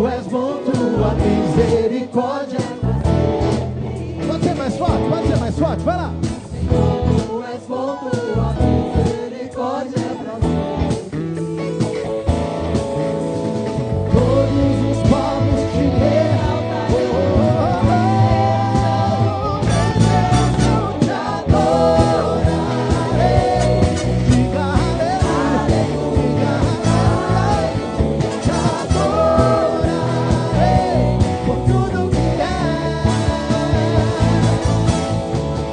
tu és bom, tua misericórdia. Pode ser mais forte, vai lá. Tu és bom, tua misericórdia é pra sempre. Todos os povos te exaltarei. Te adorarei. Diga aleluia, te adorarei por tudo que é.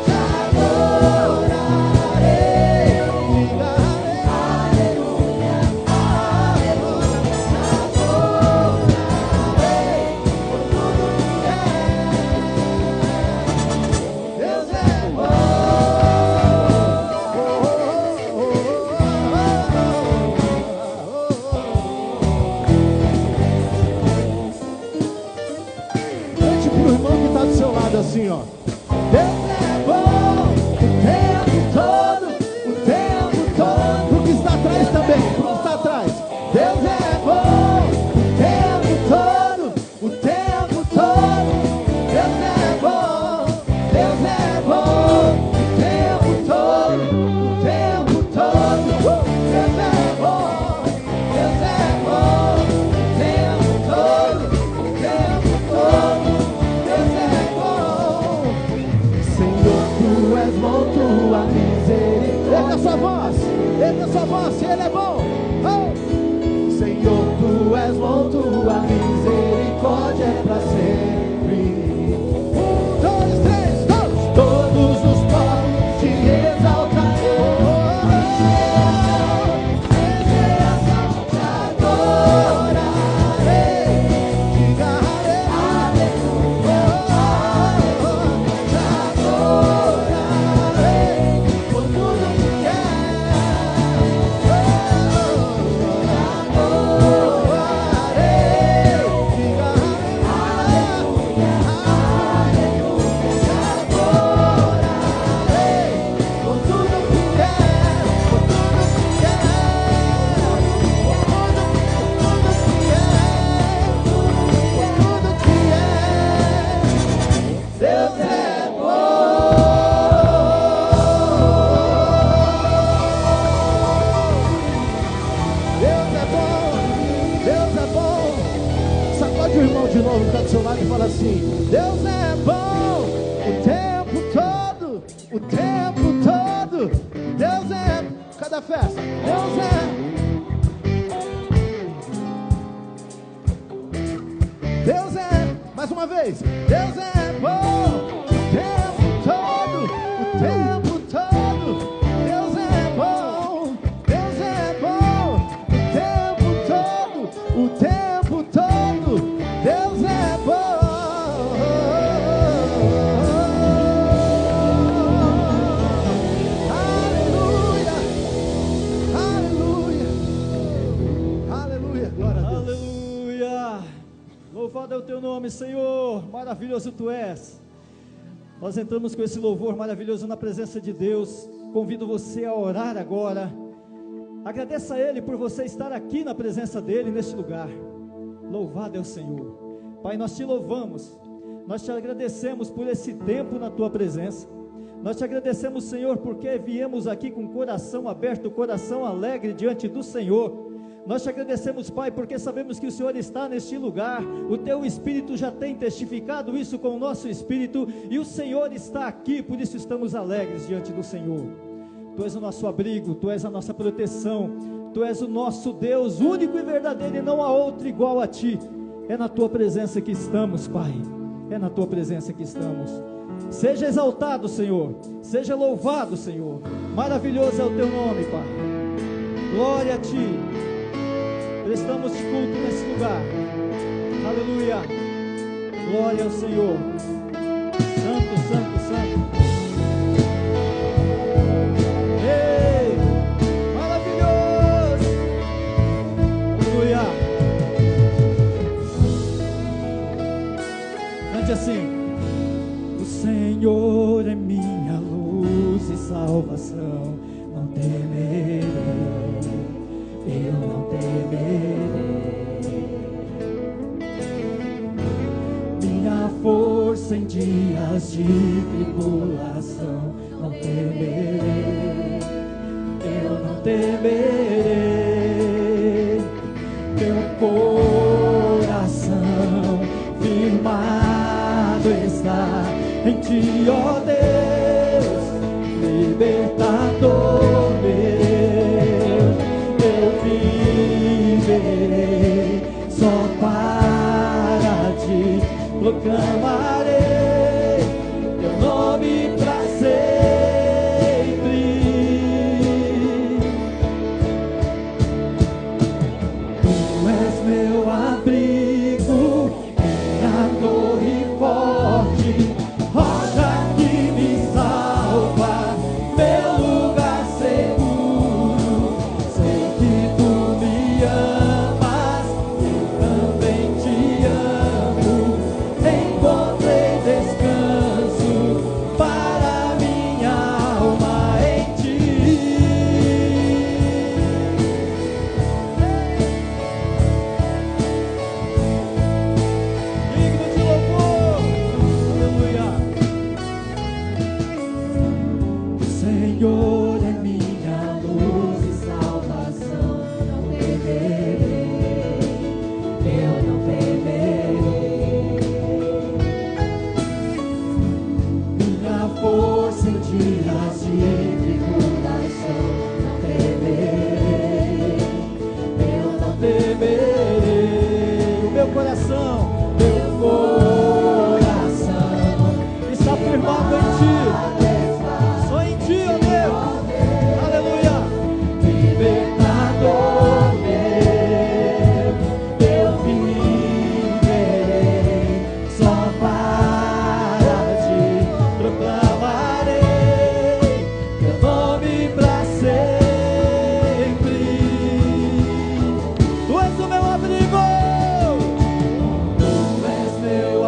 Te adorarei. Diga aleluia, Deus é bom. Cante pro irmão que está do seu lado assim, ó. Deus é bom o tempo todo, o tempo todo. Pro que está atrás também, pro que está atrás. Deus é bom o tempo todo, o tempo todo. Deus é bom, Deus é bom o tempo todo, o tempo todo. Deus é bom, Deus é bom o tempo todo, o tempo todo. Deus é bom, Senhor, tu és bom, tua misericórdia. Erga sua voz, se Ele é bom. Oh! Senhor, tu és bom, tua misericórdia é pra sempre. 1, 2, 3, todos os povos te exaltarão. Te adorarei. Diga aleluia, te adorarei por tudo que é. Deus é bom. Deus é bom, Deus é bom. Sacode o irmão de novo que está do seu lado e fala assim: Deus é bom o tempo todo, o tempo todo. Deus é, cada festa, Deus é. Deus é, mais uma vez, Deus é bom o tempo todo, o tempo todo. Deus é bom, Deus é bom o tempo todo, o tempo todo. Deus é bom. Aleluia, aleluia, aleluia, glória a Deus. Aleluia! Louvado é o teu nome, Senhor, maravilhoso tu és. Nós entramos com esse louvor maravilhoso na presença de Deus. Convido você a orar agora. Agradeça a Ele por você estar aqui na presença dEle, neste lugar. Louvado é o Senhor. Pai, nós te louvamos, nós te agradecemos por esse tempo na tua presença. Nós te agradecemos, Senhor, porque viemos aqui com o coração aberto, coração alegre diante do Senhor. Nós te agradecemos, Pai, porque sabemos que o Senhor está neste lugar. O teu Espírito já tem testificado isso com o nosso Espírito, e o Senhor está aqui, por isso estamos alegres diante do Senhor. Tu és o nosso abrigo, Tu és a nossa proteção, Tu és o nosso Deus, único e verdadeiro, e não há outro igual a Ti. É na Tua presença que estamos, Pai, é na Tua presença que estamos. Seja exaltado, Senhor, seja louvado, Senhor. Maravilhoso é o Teu nome, Pai. Glória a Ti. Prestamos culto nesse lugar. Aleluia. Glória ao Senhor. Santo, santo, santo. Ei, maravilhoso. Aleluia. Cante assim. O Senhor é minha luz e salvação. Não temerei. Eu não temerei. força em dias de tribulação. Não temerei, eu não temerei. Meu coração firmado está em ti, ó Deus, libertador meu. Eu viverei só para ti, proclamarei teu nome pra sempre. Tu és meu abrigo, minha torre forte, rocha que me salva, meu lugar seguro. Sei que tu me amas, eu também te amo. Encontrei descanso para minha alma em ti. Digno de louvor, aleluia. O Senhor é minha luz e salvação. Não temerei, eu não temerei. Minha força em dias de tribulação. Não temerei, eu não temerei. O meu coração está firmado em ti. Só em ti, ó Deus. Aleluia. Libertador meu, eu viverei só para ti, proclamarei teu nome pra sempre. Tu és o meu abrigo, tu és meu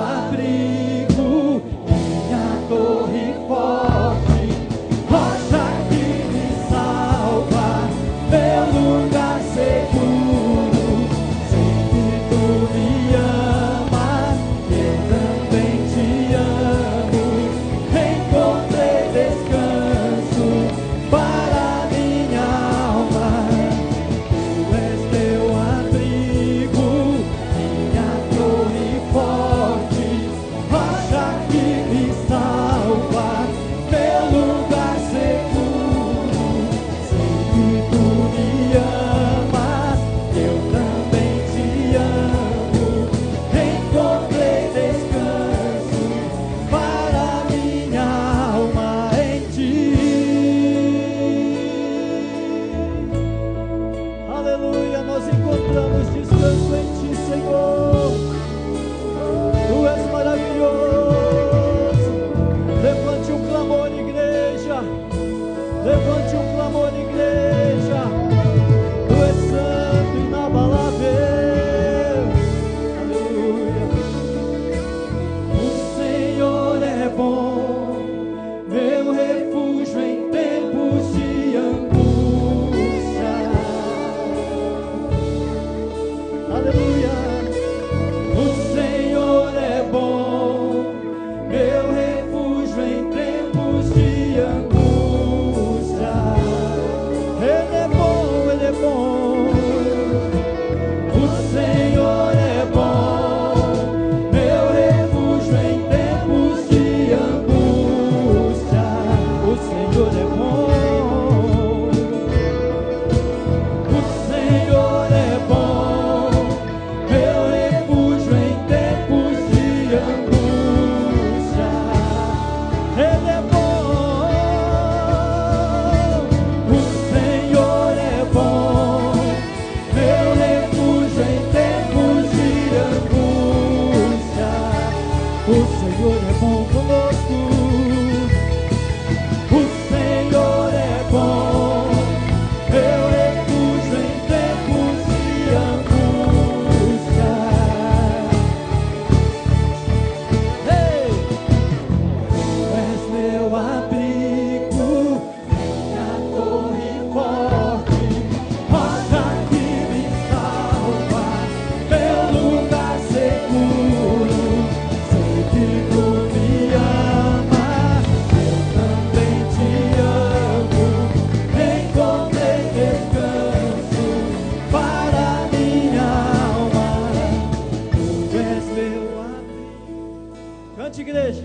Cante, igreja.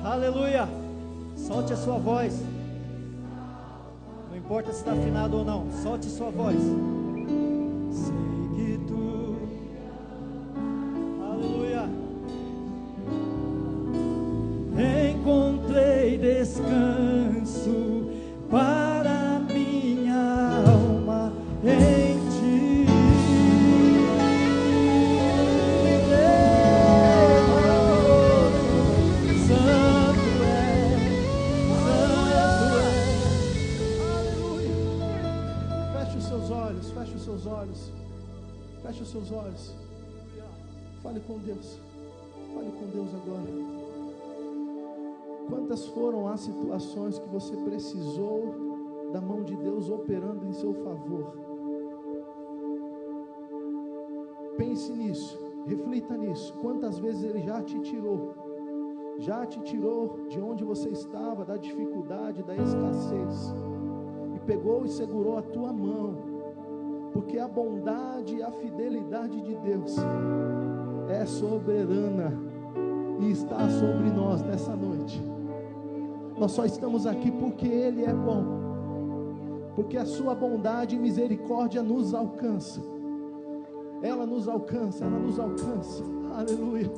Aleluia. Solte a sua voz. Não importa se está afinado ou não. Solte sua voz. Sei que tu. Aleluia. Encontrei descanso para minha alma em ti. Santo é, Aleluia. Feche os seus olhos, feche os seus olhos. Feche os seus olhos. Fale com Deus. Fale com Deus agora. Quantas foram as situações que você precisou da mão de Deus operando em seu favor? Pense nisso, reflita nisso. Quantas vezes Ele já te tirou de onde você estava, da dificuldade, da escassez, e pegou e segurou a tua mão, porque a bondade e a fidelidade de Deus é soberana e está sobre nós nessa noite. Nós só estamos aqui porque Ele é bom, porque a sua bondade e misericórdia nos alcança. Ela nos alcança, ela nos alcança. Aleluia.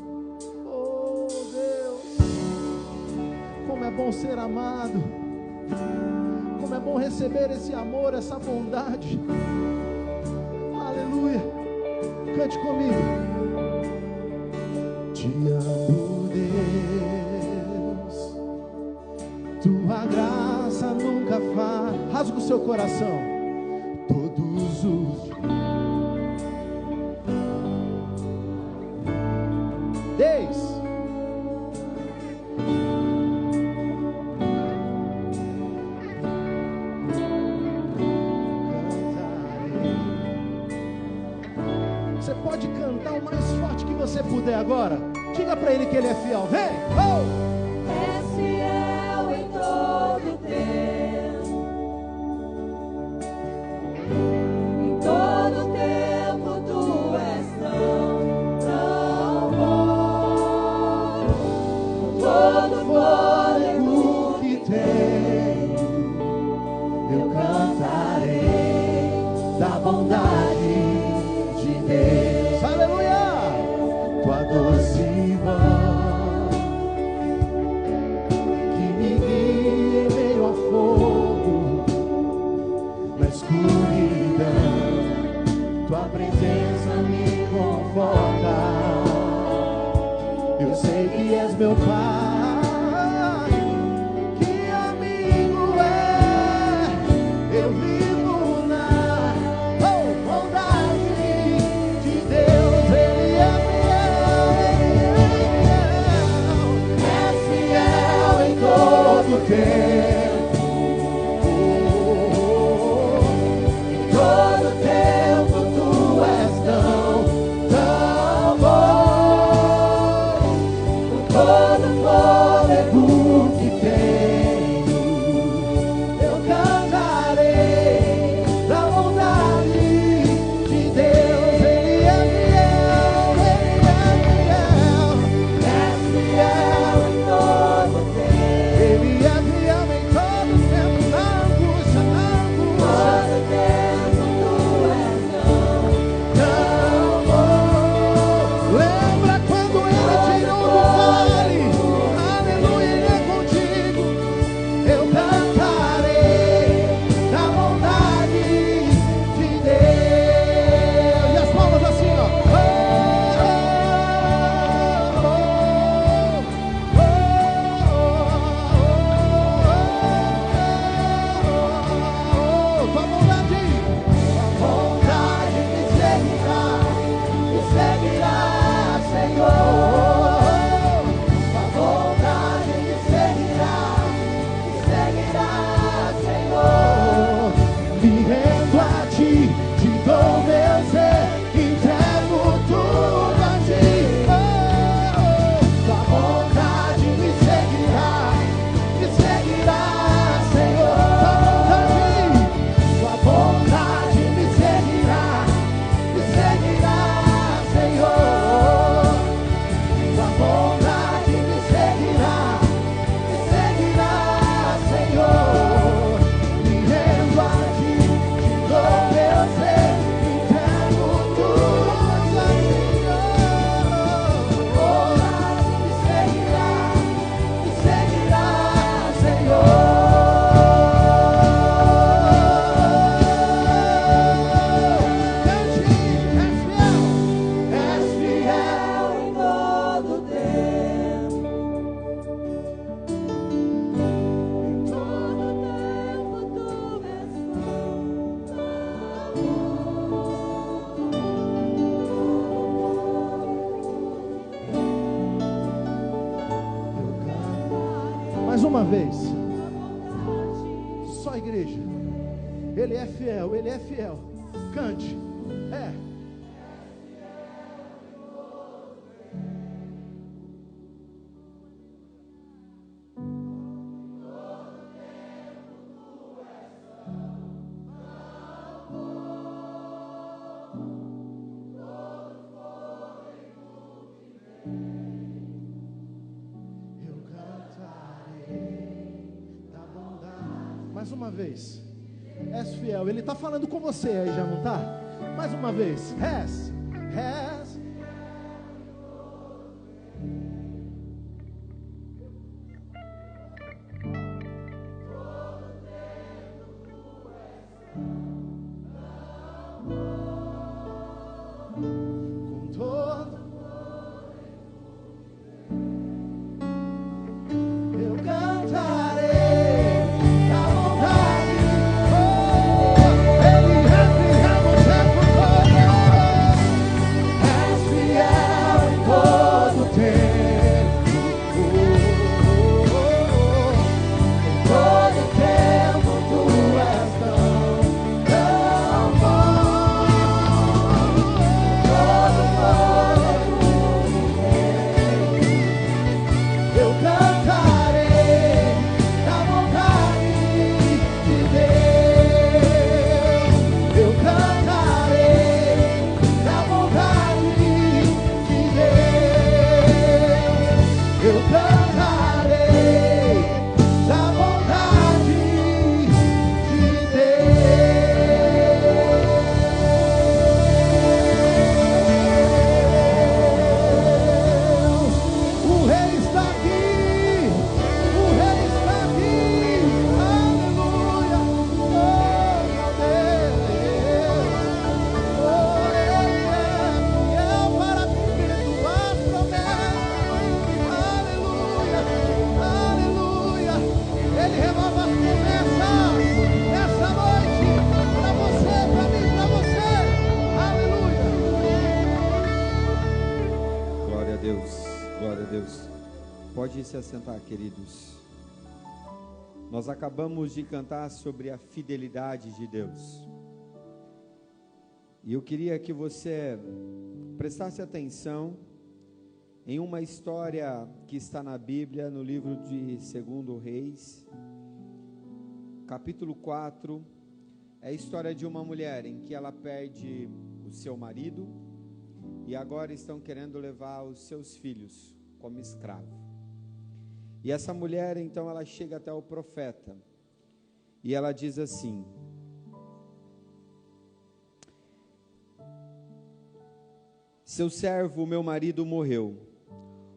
Oh Deus, como é bom ser amado, como é bom receber esse amor, essa bondade. Aleluia. Cante comigo. Te amo, Deus, tua graça nunca falha. Rasga o seu coração. Todos os dias você pode cantar o mais forte que você puder agora. Diga para Ele que Ele é fiel. Vem! Oh! És fiel em todo tempo. Em todo tempo tu és tão bom. Com todo fôlego que tenho, eu cantarei da bondade de Deus. Aleluia! Tua doce voz que me guia em meio ao fogo, na escuridão, tua presença me conforta. Eu sei que és meu Pai, que amigo é. Eu vivo na bondade de Deus. Ele é fiel em todo tempo. Em todo tempo tu és tão bom. Com todo uma vez. Só a igreja. Ele é fiel, Ele é fiel. Cante. É. Mais uma vez. És fiel. Ele está falando com você aí, já não está? Mais uma vez. És. Pode se assentar, queridos. Nós acabamos de cantar sobre a fidelidade de Deus. E eu queria que você prestasse atenção em uma história que está na Bíblia, no livro de 2 Reis, capítulo 4. É a história de uma mulher em que ela perde o seu marido e agora estão querendo levar os seus filhos como escravo. E essa mulher, então, ela chega até o profeta e ela diz assim: seu servo, meu marido, morreu.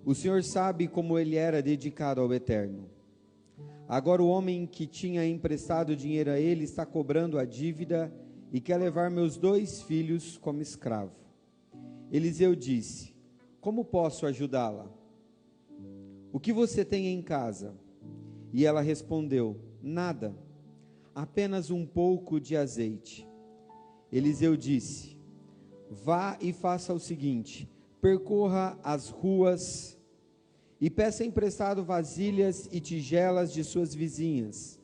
O Senhor sabe como ele era dedicado ao Eterno. Agora o homem que tinha emprestado dinheiro a ele está cobrando a dívida e quer levar meus 2 filhos como escravo. Eliseu disse: como posso ajudá-la? O que você tem em casa? E ela respondeu: nada, apenas um pouco de azeite. Eliseu disse: vá e faça o seguinte: percorra as ruas e peça emprestado vasilhas e tigelas de suas vizinhas.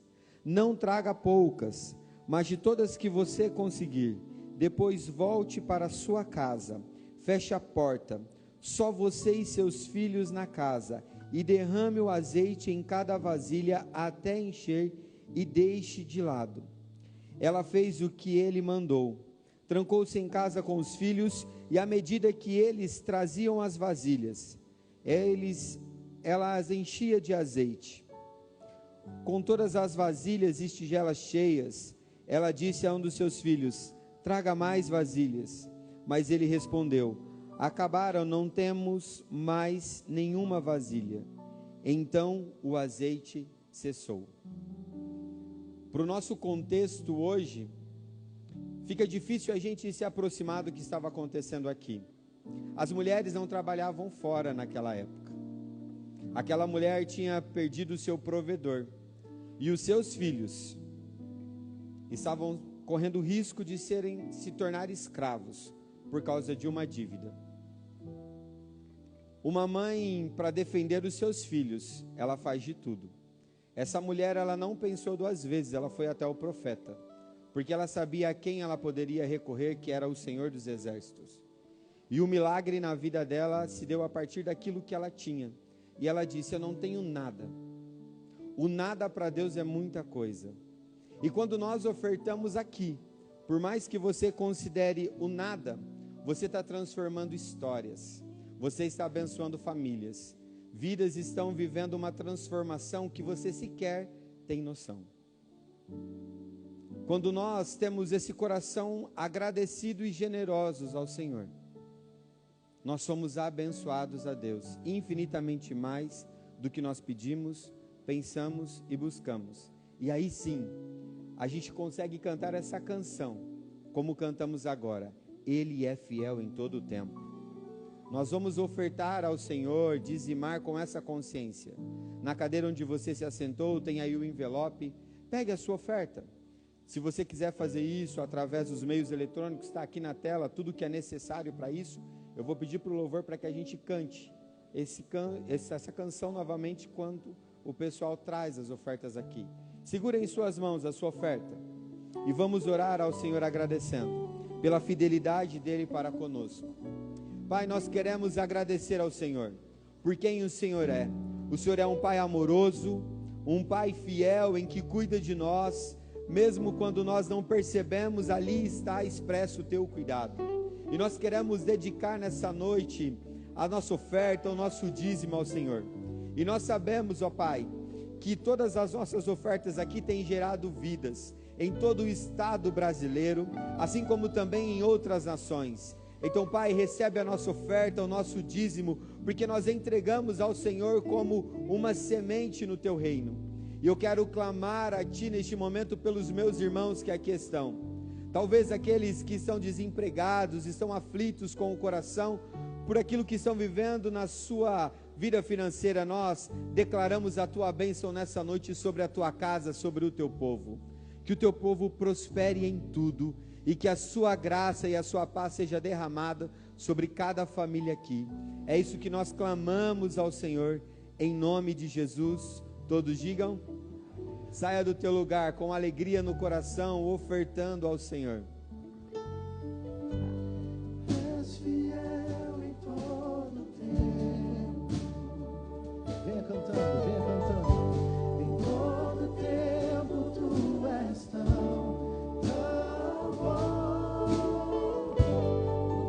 Não traga poucas, mas de todas que você conseguir. Depois volte para sua casa, feche a porta, só você e seus filhos na casa, e derrame o azeite em cada vasilha até encher e deixe de lado. Ela fez o que ele mandou, trancou-se em casa com os filhos, e à medida que eles traziam as vasilhas, ela as enchia de azeite. Com todas as vasilhas e tigelas cheias, ela disse a um dos seus filhos: traga mais vasilhas. Mas ele respondeu: acabaram, não temos mais nenhuma vasilha. Então o azeite cessou. Para o nosso contexto hoje, fica difícil a gente se aproximar do que estava acontecendo aqui. As mulheres não trabalhavam fora naquela época. Aquela mulher tinha perdido o seu provedor, e os seus filhos estavam correndo o risco de se tornar escravos por causa de uma dívida. Uma mãe, para defender os seus filhos, ela faz de tudo. Essa mulher, ela não pensou duas vezes, ela foi até o profeta, porque ela sabia a quem ela poderia recorrer, que era o Senhor dos Exércitos. E o milagre na vida dela se deu a partir daquilo que ela tinha. E ela disse: eu não tenho nada. O nada para Deus é muita coisa. E quando nós ofertamos aqui, por mais que você considere o nada, você está transformando histórias, você está abençoando famílias, vidas estão vivendo uma transformação que você sequer tem noção. Quando nós temos esse coração agradecido e generosos ao Senhor, nós somos abençoados a Deus, infinitamente mais do que nós pedimos, pensamos e buscamos. E aí sim, a gente consegue cantar essa canção, como cantamos agora: Ele é fiel em todo o tempo. Nós vamos ofertar ao Senhor, dizimar com essa consciência. Na cadeira onde você se assentou, tem aí o envelope, pegue a sua oferta. Se você quiser fazer isso através dos meios eletrônicos, está aqui na tela tudo que é necessário para isso. Eu vou pedir para o louvor para que a gente cante essa canção novamente quando o pessoal traz as ofertas aqui. Segura em suas mãos a sua oferta e vamos orar ao Senhor agradecendo pela fidelidade dele para conosco. Pai, nós queremos agradecer ao Senhor por quem o Senhor é. O Senhor é um Pai amoroso, um Pai fiel em que cuida de nós, mesmo quando nós não percebemos, ali está expresso o teu cuidado. E nós queremos dedicar nessa noite a nossa oferta, o nosso dízimo ao Senhor. E nós sabemos, ó Pai, que todas as nossas ofertas aqui têm gerado vidas em todo o estado brasileiro, assim como também em outras nações. Então, Pai, recebe a nossa oferta, o nosso dízimo, porque nós entregamos ao Senhor como uma semente no teu reino. E eu quero clamar a Ti neste momento pelos meus irmãos que aqui estão. Talvez aqueles que estão desempregados, estão aflitos com o coração por aquilo que estão vivendo na sua vida financeira. Nós declaramos a Tua bênção nessa noite sobre a Tua casa, sobre o Teu povo. Que o Teu povo prospere em tudo e que a Sua graça e a Sua paz seja derramada sobre cada família aqui. É isso que nós clamamos ao Senhor, em nome de Jesus. Todos digam: saia do teu lugar com alegria no coração, ofertando ao Senhor. És fiel em todo tempo. Venha cantando, venha cantando. Em todo tempo tu és tão bom. Com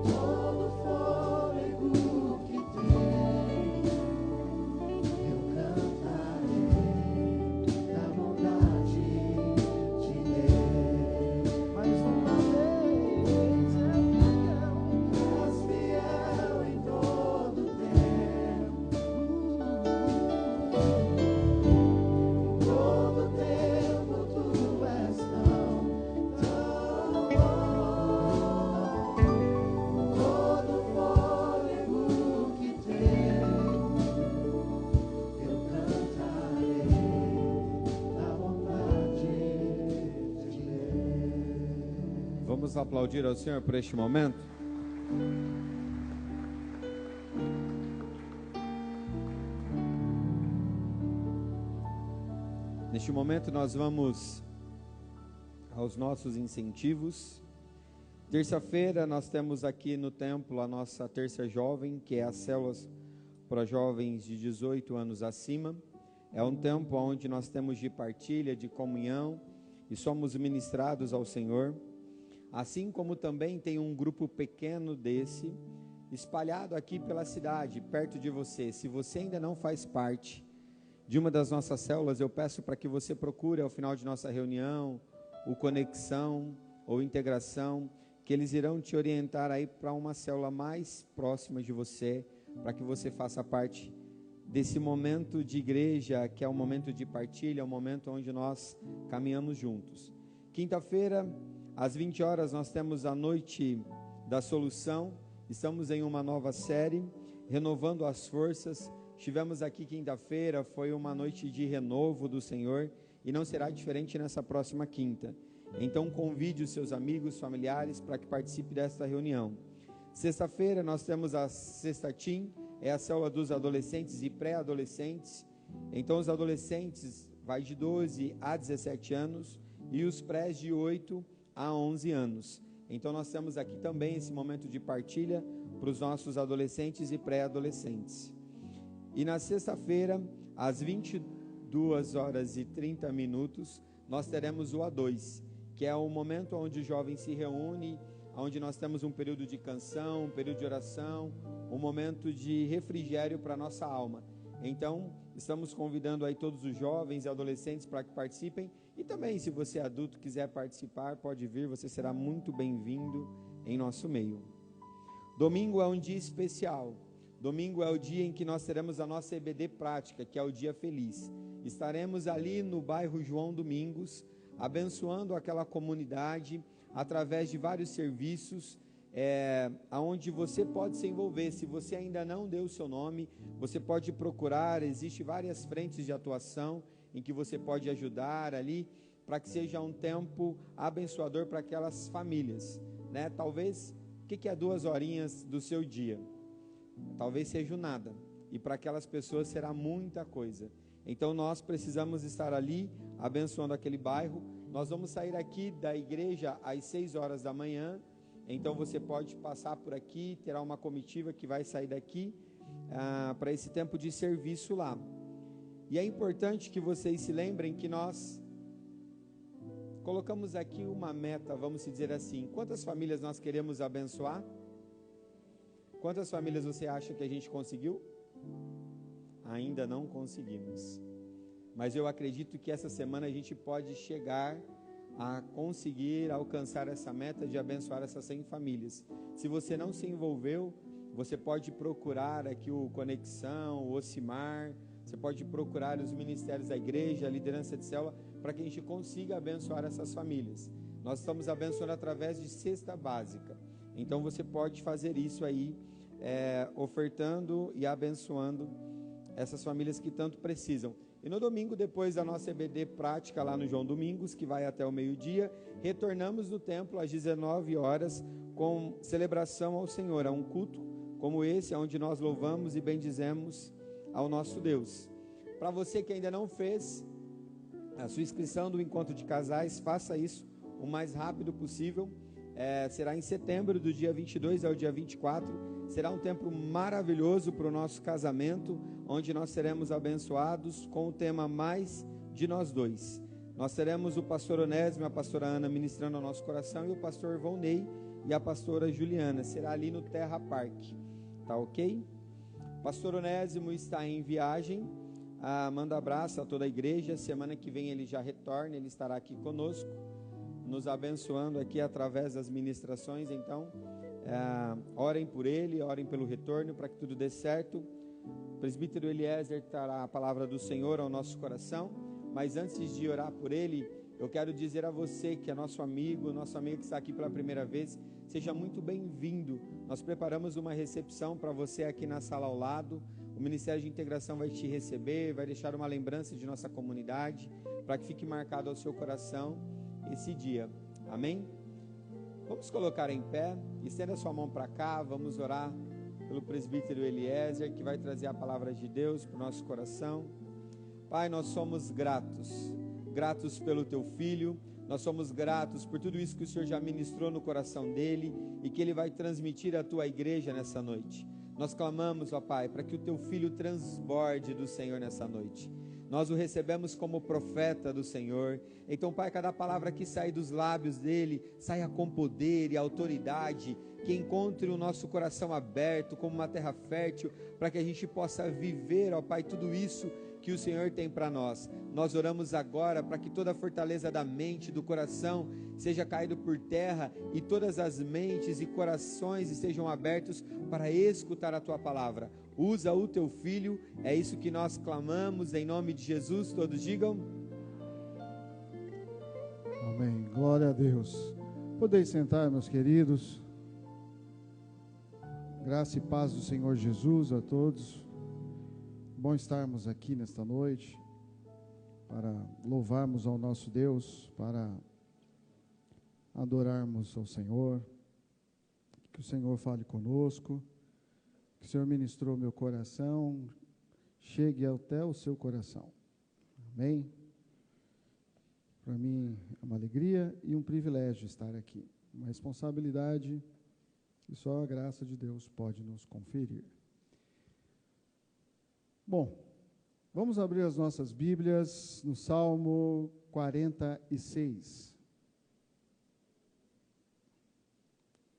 todo o fôlego que tenho, eu cantarei da bondade de Deus. Mais uma vez, És fiel em todo tempo. Todo tempo tu és tão bom. Todo fôlego que tenho, eu cantarei da bondade de Deus. Vamos aplaudir ao Senhor por este momento? Neste momento nós vamos aos nossos incentivos. Terça-feira nós temos aqui no templo a nossa terça jovem, que é as células para jovens de 18 anos acima. É um tempo onde nós temos de partilha, de comunhão e somos ministrados ao Senhor. Assim como também tem um grupo pequeno desse, espalhado aqui pela cidade, perto de você. Se você ainda não faz parte de uma das nossas células, eu peço para que você procure ao final de nossa reunião, o Conexão ou Integração, que eles irão te orientar aí para uma célula mais próxima de você, para que você faça parte desse momento de igreja, que é um momento de partilha, é um momento onde nós caminhamos juntos. Quinta-feira, às 20 horas, nós temos a Noite da Solução. Estamos em uma nova série, renovando as forças. Estivemos aqui quinta-feira, foi uma noite de renovo do Senhor e não será diferente nessa próxima quinta. Então convide os seus amigos, familiares para que participe desta reunião. Sexta-feira nós temos a Sexta Team, é a célula dos adolescentes e pré-adolescentes. Então os adolescentes vai de 12 a 17 anos e os prés de 8 a 11 anos. Então nós temos aqui também esse momento de partilha para os nossos adolescentes e pré-adolescentes. E na sexta-feira, às 22h30, nós teremos o A2, que é o momento onde o jovem se reúne, onde nós temos um período de canção, um período de oração, um momento de refrigério para a nossa alma. Então, estamos convidando aí todos os jovens e adolescentes para que participem. E também, se você é adulto quiser participar, pode vir, você será muito bem-vindo em nosso meio. Domingo é um dia especial. Domingo é o dia em que nós teremos a nossa EBD prática, que é o dia feliz. Estaremos ali no bairro João Domingos, abençoando aquela comunidade através de vários serviços, onde você pode se envolver. Se você ainda não deu o seu nome, você pode procurar, existem várias frentes de atuação em que você pode ajudar ali, para que seja um tempo abençoador para aquelas famílias, né? Talvez, o que é 2 horinhas do seu dia? Talvez seja nada, e para aquelas pessoas será muita coisa. Então nós precisamos estar ali, abençoando aquele bairro. Nós vamos sair aqui da igreja às 6 horas da manhã, então você pode passar por aqui, terá uma comitiva que vai sair daqui, para esse tempo de serviço lá. E é importante que vocês se lembrem que nós colocamos aqui uma meta, vamos dizer assim. Quantas famílias nós queremos abençoar? Quantas famílias você acha que a gente conseguiu? Ainda não conseguimos. Mas eu acredito que essa semana a gente pode chegar a conseguir alcançar essa meta de abençoar essas 100 famílias. Se você não se envolveu, você pode procurar aqui o Conexão, o Ocimar, você pode procurar os ministérios da igreja, a liderança de célula, para que a gente consiga abençoar essas famílias. Nós estamos abençoando através de cesta básica. Então você pode fazer isso aí, ofertando e abençoando essas famílias que tanto precisam. E no domingo, depois da nossa EBD prática lá no João Domingos, que vai até o meio-dia, retornamos no templo às 19 horas com celebração ao Senhor, a um culto como esse, onde nós louvamos e bendizemos ao nosso Deus. Para você que ainda não fez a sua inscrição do encontro de casais, faça isso o mais rápido possível. Será em setembro, do dia 22 ao dia 24. Será um tempo maravilhoso para o nosso casamento, onde nós seremos abençoados com o tema Mais de Nós Dois. Nós teremos o pastor Onésimo e a pastora Ana ministrando ao nosso coração, e o pastor Volney e a pastora Juliana. Será ali no Terra Park, tá ok? Pastor Onésimo está em viagem, manda abraço a toda a igreja. Semana que vem ele já retorna, ele estará aqui conosco, nos abençoando aqui através das ministrações. Então, orem por ele, orem pelo retorno, para que tudo dê certo. O presbítero Eliezer trará a palavra do Senhor ao nosso coração, mas antes de orar por ele, eu quero dizer a você que é nosso amigo que está aqui pela primeira vez, seja muito bem-vindo. Nós preparamos uma recepção para você aqui na sala ao lado. O Ministério de Integração vai te receber, vai deixar uma lembrança de nossa comunidade, para que fique marcado ao seu coração esse dia. Amém? Vamos colocar em pé, estenda sua mão para cá, vamos orar pelo presbítero Eliezer, que vai trazer a palavra de Deus para o nosso coração. Pai, nós somos gratos pelo teu filho, nós somos gratos por tudo isso que o Senhor já ministrou no coração dele e que ele vai transmitir à tua igreja nessa noite. Nós clamamos, ó Pai, para que o teu filho transborde do Senhor nessa noite. Nós o recebemos como profeta do Senhor. Então, Pai, cada palavra que sai dos lábios dele, saia com poder e autoridade, que encontre o nosso coração aberto como uma terra fértil, para que a gente possa viver, ó Pai, tudo isso que o Senhor tem para nós. Nós oramos agora para que toda a fortaleza da mente, do coração, seja caído por terra, e todas as mentes e corações estejam abertos para escutar a tua palavra. Usa o teu filho, é isso que nós clamamos em nome de Jesus. Todos digam amém, glória a Deus. Podeis sentar, meus queridos. Graça e paz do Senhor Jesus a todos. Bom estarmos aqui nesta noite para louvarmos ao nosso Deus, para adorarmos ao Senhor. Que o Senhor fale conosco, que o Senhor ministrou meu coração, chegue até o seu coração. Amém? Para mim é uma alegria e um privilégio estar aqui. Uma responsabilidade que só a graça de Deus pode nos conferir. Bom, vamos abrir as nossas Bíblias no Salmo 46.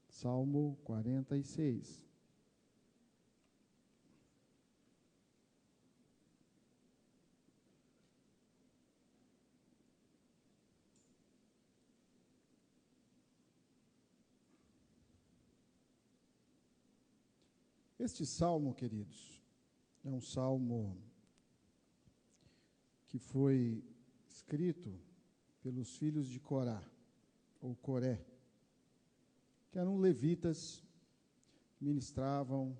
Salmo 46. Este salmo, queridos, é um salmo que foi escrito pelos filhos de Corá, ou Coré, que eram levitas, que ministravam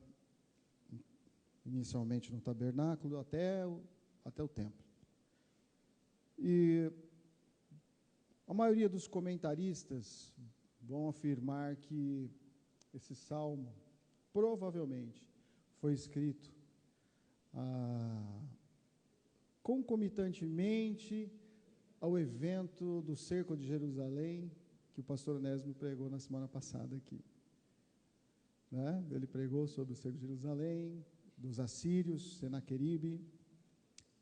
inicialmente no tabernáculo até o templo. E a maioria dos comentaristas vão afirmar que esse salmo provavelmente foi escrito concomitantemente ao evento do cerco de Jerusalém, que o pastor Onésimo pregou na semana passada aqui. Né? Ele pregou sobre o cerco de Jerusalém, dos assírios, Senaqueribe,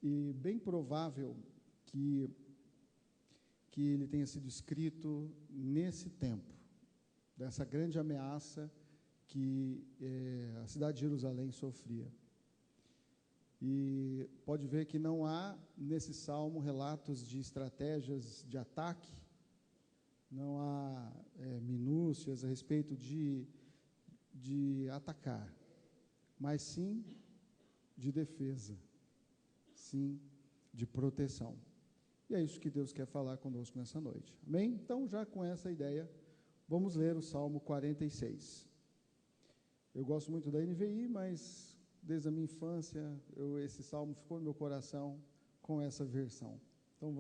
e bem provável que ele tenha sido escrito nesse tempo, dessa grande ameaça que a cidade de Jerusalém sofria. E pode ver que não há nesse salmo relatos de estratégias de ataque, não há minúcias a respeito de atacar, mas sim de defesa, sim de proteção. E é isso que Deus quer falar conosco nessa noite. Amém? Então, já com essa ideia, vamos ler o Salmo 46. Eu gosto muito da NVI, mas desde a minha infância, esse salmo ficou no meu coração com essa versão. Então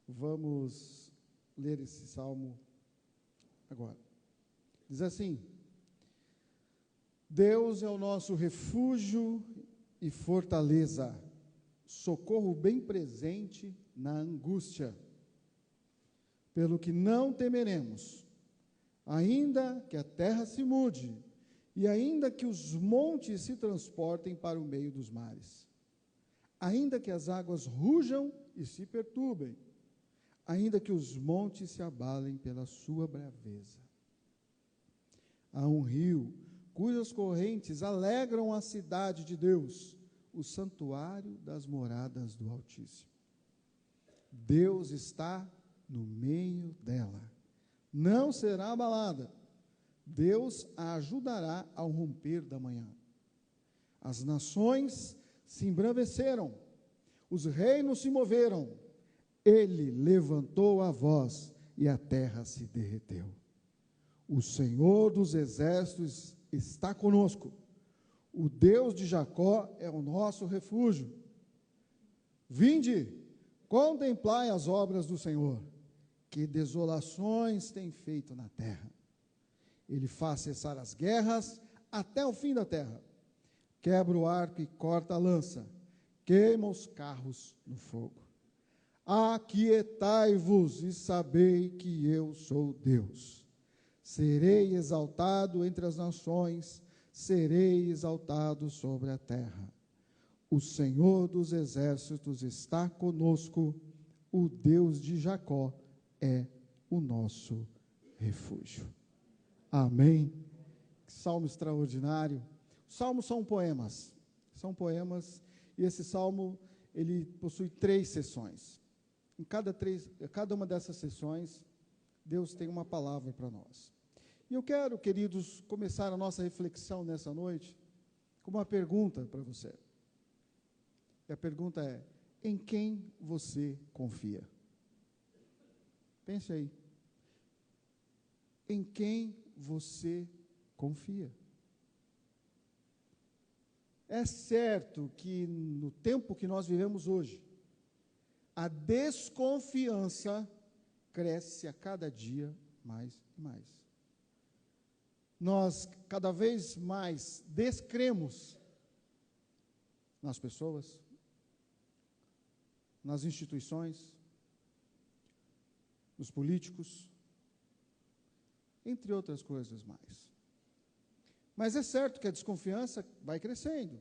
vamos ler esse salmo agora. Diz assim: Deus é o nosso refúgio e fortaleza, socorro bem presente na angústia. Pelo que não temeremos, ainda que a terra se mude, e ainda que os montes se transportem para o meio dos mares, ainda que as águas rujam e se perturbem, ainda que os montes se abalem pela sua braveza. Há um rio cujas correntes alegram a cidade de Deus, o santuário das moradas do Altíssimo. Deus está no meio dela, não será abalada. Deus a ajudará ao romper da manhã. As nações se embraveceram, os reinos se moveram, ele levantou a voz e a terra se derreteu. O Senhor dos exércitos está conosco, o Deus de Jacó é o nosso refúgio. Vinde, contemplai as obras do Senhor, que desolações tem feito na terra. Ele faz cessar as guerras até o fim da terra. Quebra o arco e corta a lança. Queima os carros no fogo. Aquietai-vos e sabei que eu sou Deus. Serei exaltado entre as nações, serei exaltado sobre a terra. O Senhor dos exércitos está conosco, o Deus de Jacó é o nosso refúgio. Amém. Que salmo extraordinário. Salmos são poemas, e esse salmo, ele possui 3 sessões. Em cada uma dessas sessões, Deus tem uma palavra para nós. E eu quero, queridos, começar a nossa reflexão nessa noite com uma pergunta para você. E a pergunta é: em quem você confia? Pense aí. Em quem você confia? É certo que no tempo que nós vivemos hoje, a desconfiança cresce a cada dia mais e mais. Nós cada vez mais descremos nas pessoas, nas instituições, nos políticos, entre outras coisas mais. Mas é certo que a desconfiança vai crescendo.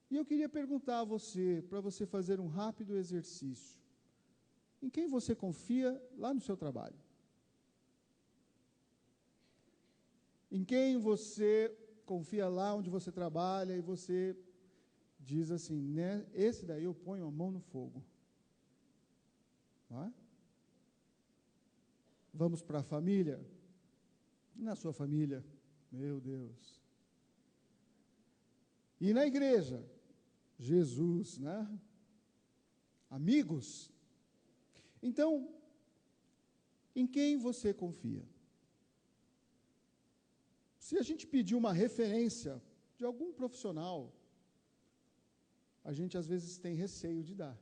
E eu queria perguntar a você, para você fazer um rápido exercício. Em quem você confia lá no seu trabalho? Em quem você confia lá onde você trabalha e você diz assim, né, esse daí eu ponho a mão no fogo. Não é? Vamos para a família? Na sua família, meu Deus. E na igreja? Jesus, né? Amigos? Então, em quem você confia? Se a gente pedir uma referência de algum profissional, a gente às vezes tem receio de dar,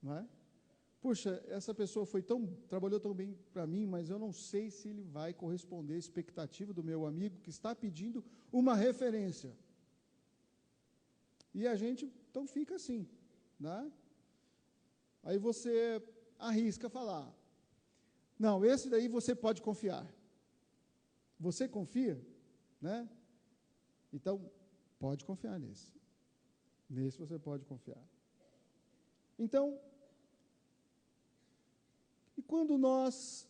não é? Puxa, essa pessoa trabalhou tão bem para mim, mas eu não sei se ele vai corresponder à expectativa do meu amigo que está pedindo uma referência. E a gente, então, fica assim, né? Aí você arrisca falar, não, esse daí você pode confiar. Você confia, né? Então, pode confiar nesse. Nesse você pode confiar. Então, e quando nós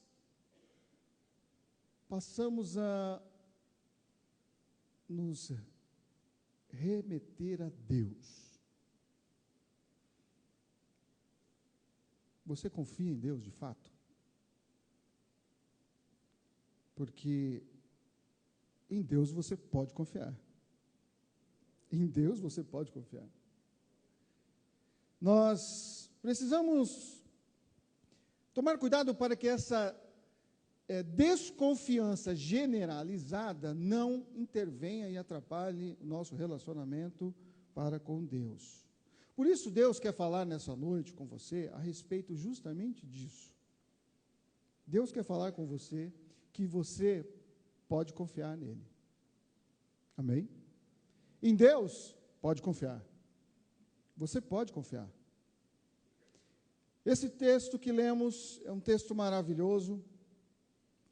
passamos a nos remeter a Deus, você confia em Deus de fato? Porque em Deus você pode confiar. Em Deus você pode confiar. Nós precisamos tomar cuidado para que essa desconfiança generalizada não intervenha e atrapalhe o nosso relacionamento para com Deus. Por isso, Deus quer falar nessa noite com você a respeito justamente disso. Deus quer falar com você que você pode confiar nele. Amém? Em Deus, pode confiar. Você pode confiar. Esse texto que lemos é um texto maravilhoso,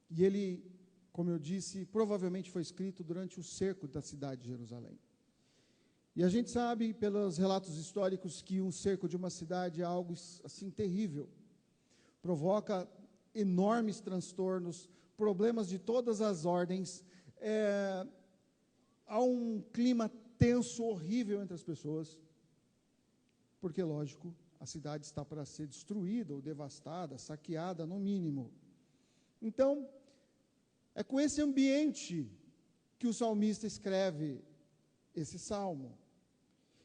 e ele, como eu disse, provavelmente foi escrito durante o cerco da cidade de Jerusalém. E a gente sabe, pelos relatos históricos, que um cerco de uma cidade é algo assim terrível. Provoca enormes transtornos, problemas de todas as ordens, há um clima tenso, horrível entre as pessoas, porque, lógico, a cidade está para ser destruída ou devastada, saqueada, no mínimo. Então, é com esse ambiente que o salmista escreve esse salmo.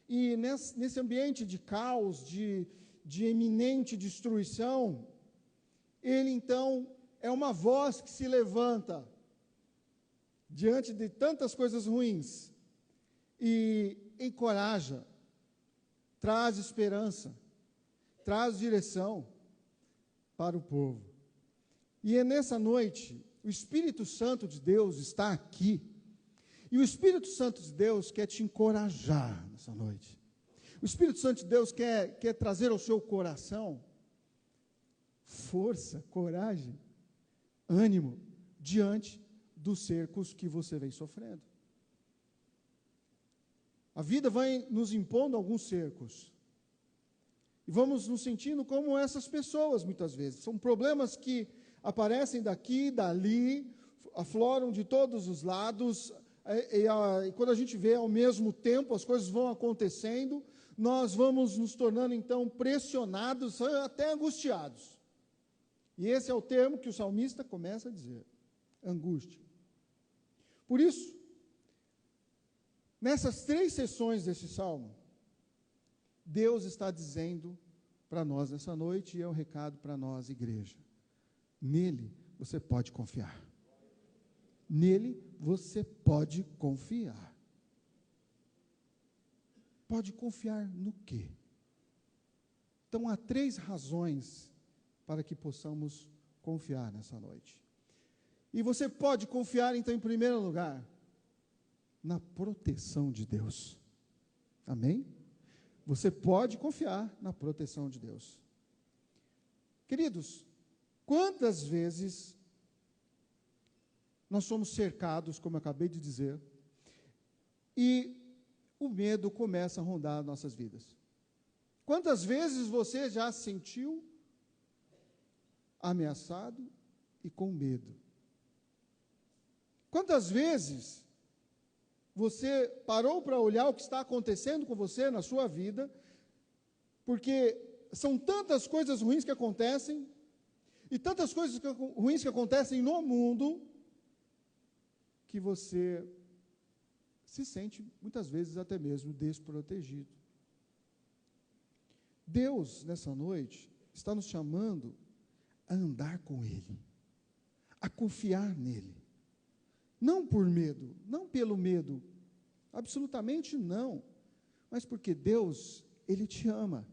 E nesse ambiente de caos, de eminente destruição, ele, então, é uma voz que se levanta diante de tantas coisas ruins e encoraja, traz esperança, traz direção para o povo. E é nessa noite, o Espírito Santo de Deus está aqui, e o Espírito Santo de Deus quer te encorajar nessa noite. O Espírito Santo de Deus quer trazer ao seu coração força, coragem, ânimo, diante dos cercos que você vem sofrendo. A vida vai nos impondo alguns cercos. E vamos nos sentindo como essas pessoas, muitas vezes. São problemas que aparecem daqui, dali, afloram de todos os lados, e quando a gente vê ao mesmo tempo, as coisas vão acontecendo, nós vamos nos tornando, então, pressionados, até angustiados. E esse é o termo que o salmista começa a dizer, angústia. Por isso, nessas 3 sessões desse salmo, Deus está dizendo para nós nessa noite, e é um recado para nós, igreja. Nele você pode confiar. Nele você pode confiar. Pode confiar no quê? Então há 3 razões para que possamos confiar nessa noite. E você pode confiar, então, em primeiro lugar, na proteção de Deus. Amém? Você pode confiar na proteção de Deus. Queridos, Quantas vezes nós somos cercados, como eu acabei de dizer, e o medo começa a rondar nossas vidas? Quantas vezes você já se sentiu ameaçado e com medo? Quantas vezes você parou para olhar o que está acontecendo com você na sua vida, porque são tantas coisas ruins que acontecem, e tantas coisas ruins que acontecem no mundo, que você se sente, muitas vezes, até mesmo desprotegido. Deus, nessa noite, está nos chamando a andar com Ele, a confiar nele. Não por medo, não pelo medo, absolutamente não, mas porque Deus, Ele te ama.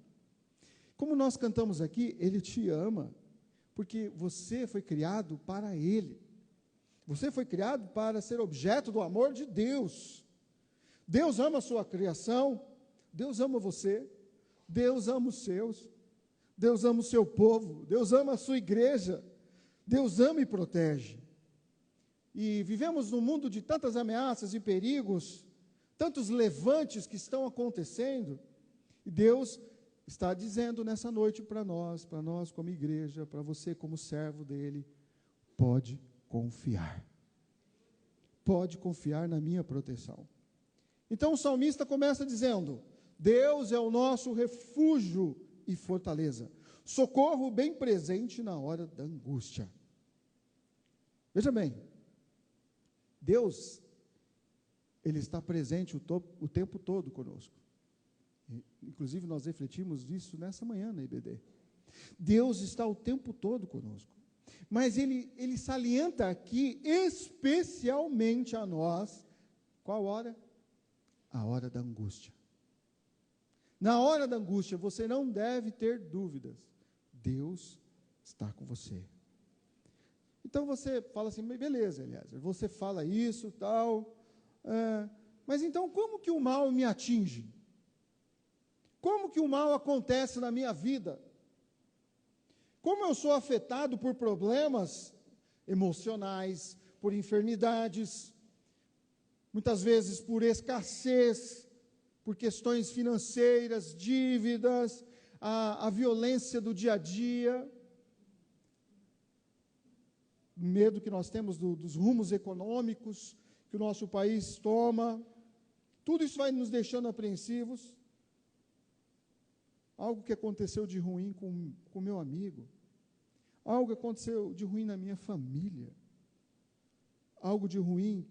Como nós cantamos aqui, Ele te ama, porque você foi criado para Ele. Você foi criado para ser objeto do amor de Deus. Deus ama a sua criação, Deus ama você, Deus ama os seus, Deus ama o seu povo, Deus ama a sua igreja, Deus ama e protege. E vivemos num mundo de tantas ameaças e perigos, tantos levantes que estão acontecendo, e Deus está dizendo nessa noite para nós como igreja, para você como servo dele, pode confiar. Pode confiar na minha proteção. Então o salmista começa dizendo: Deus é o nosso refúgio e fortaleza, socorro bem presente na hora da angústia. Veja bem, Deus, Ele está presente o tempo todo conosco. Inclusive nós refletimos isso nessa manhã na IBD. Deus está o tempo todo conosco. Mas Ele salienta aqui especialmente a nós, qual hora? A hora da angústia. Na hora da angústia, você não deve ter dúvidas. Deus está com você. Então você fala assim, beleza, Eliezer, você fala isso, tal, mas então como que o mal me atinge? Como que o mal acontece na minha vida? Como eu sou afetado por problemas emocionais, por enfermidades, muitas vezes por escassez, por questões financeiras, dívidas, a violência do dia a dia, medo que nós temos dos rumos econômicos que o nosso país toma, tudo isso vai nos deixando apreensivos. Algo que aconteceu de ruim com o meu amigo, algo que aconteceu de ruim na minha família, algo de ruim,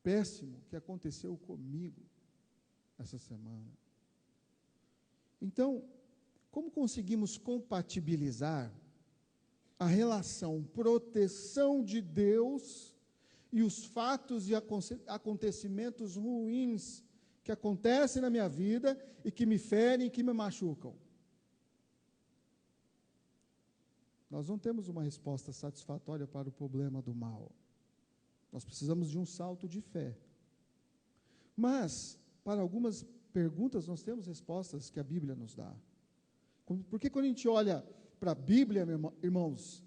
péssimo, que aconteceu comigo essa semana. Então, como conseguimos compatibilizar a relação proteção de Deus e os fatos e acontecimentos ruins que acontecem na minha vida e que me ferem, que me machucam? Nós não temos uma resposta satisfatória para o problema do mal. Nós precisamos de um salto de fé. Mas, para algumas perguntas, nós temos respostas que a Bíblia nos dá. Porque quando a gente olha para a Bíblia, irmãos,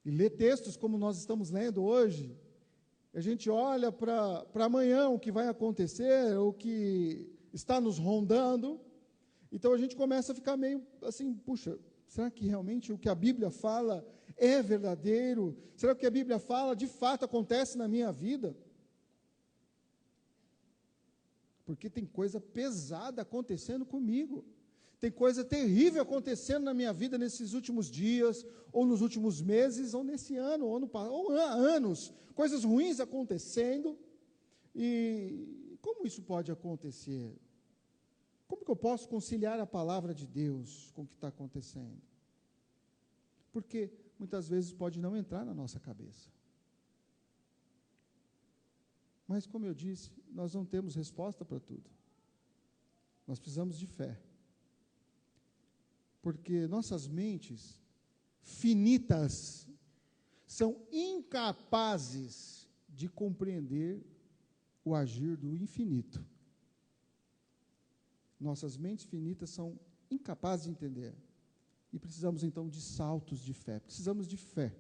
e lê textos como nós estamos lendo hoje, a gente olha para amanhã, o que vai acontecer, o que está nos rondando, então a gente começa a ficar meio assim, puxa, será que realmente o que a Bíblia fala é verdadeiro? Será que o que a Bíblia fala de fato acontece na minha vida? Porque tem coisa pesada acontecendo comigo. Tem coisa terrível acontecendo na minha vida nesses últimos dias, ou nos últimos meses, ou nesse ano, ou há anos. Coisas ruins acontecendo. E como isso pode acontecer? Como que eu posso conciliar a palavra de Deus com o que está acontecendo? Porque muitas vezes pode não entrar na nossa cabeça. Mas, como eu disse, nós não temos resposta para tudo. Nós precisamos de fé. Porque nossas mentes finitas são incapazes de compreender o agir do infinito. Nossas mentes finitas são incapazes de entender. E precisamos então de saltos de fé, precisamos de fé.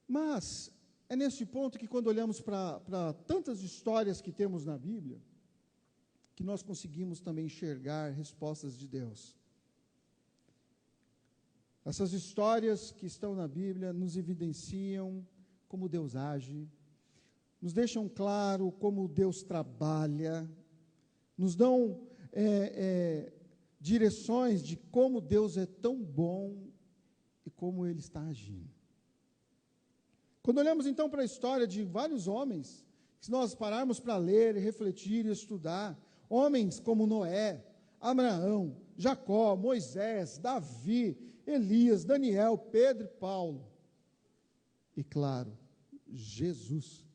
Mas é nesse ponto que, quando olhamos para tantas histórias que temos na Bíblia, que nós conseguimos também enxergar respostas de Deus. Essas histórias que estão na Bíblia nos evidenciam como Deus age, nos deixam claro como Deus trabalha, nos dão direções de como Deus é tão bom e como Ele está agindo. Quando olhamos então para a história de vários homens, se nós pararmos para ler, refletir e estudar, homens como Noé, Abraão, Jacó, Moisés, Davi, Elias, Daniel, Pedro e Paulo, e claro, Jesus.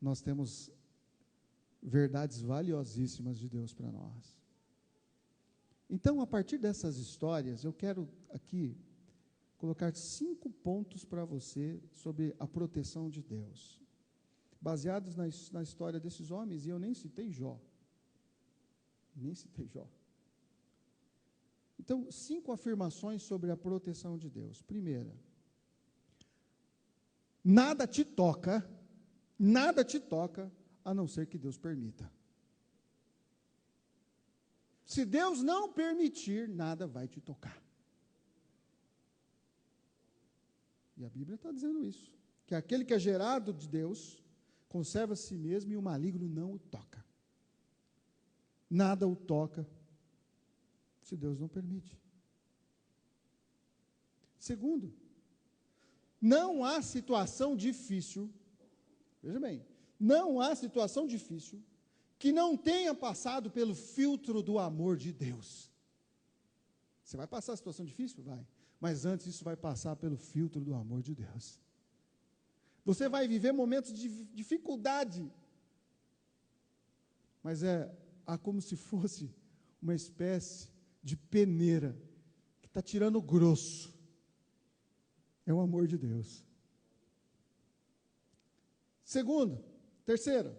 Nós temos verdades valiosíssimas de Deus para nós. Então, a partir dessas histórias, eu quero aqui colocar 5 pontos para você sobre a proteção de Deus, baseados na história desses homens, e eu nem citei Jó. Então, 5 afirmações sobre a proteção de Deus. Primeira, nada te toca, a não ser que Deus permita. Se Deus não permitir, nada vai te tocar. E a Bíblia está dizendo isso, que aquele que é gerado de Deus conserva a si mesmo e o maligno não o toca. Nada o toca, se Deus não permite. Segundo, não há situação difícil, veja bem, não há situação difícil que não tenha passado pelo filtro do amor de Deus. Você vai passar a situação difícil? Vai. Mas antes isso vai passar pelo filtro do amor de Deus. Você vai viver momentos de dificuldade, mas há como se fosse uma espécie de peneira que está tirando o grosso. É o amor de Deus. Terceira,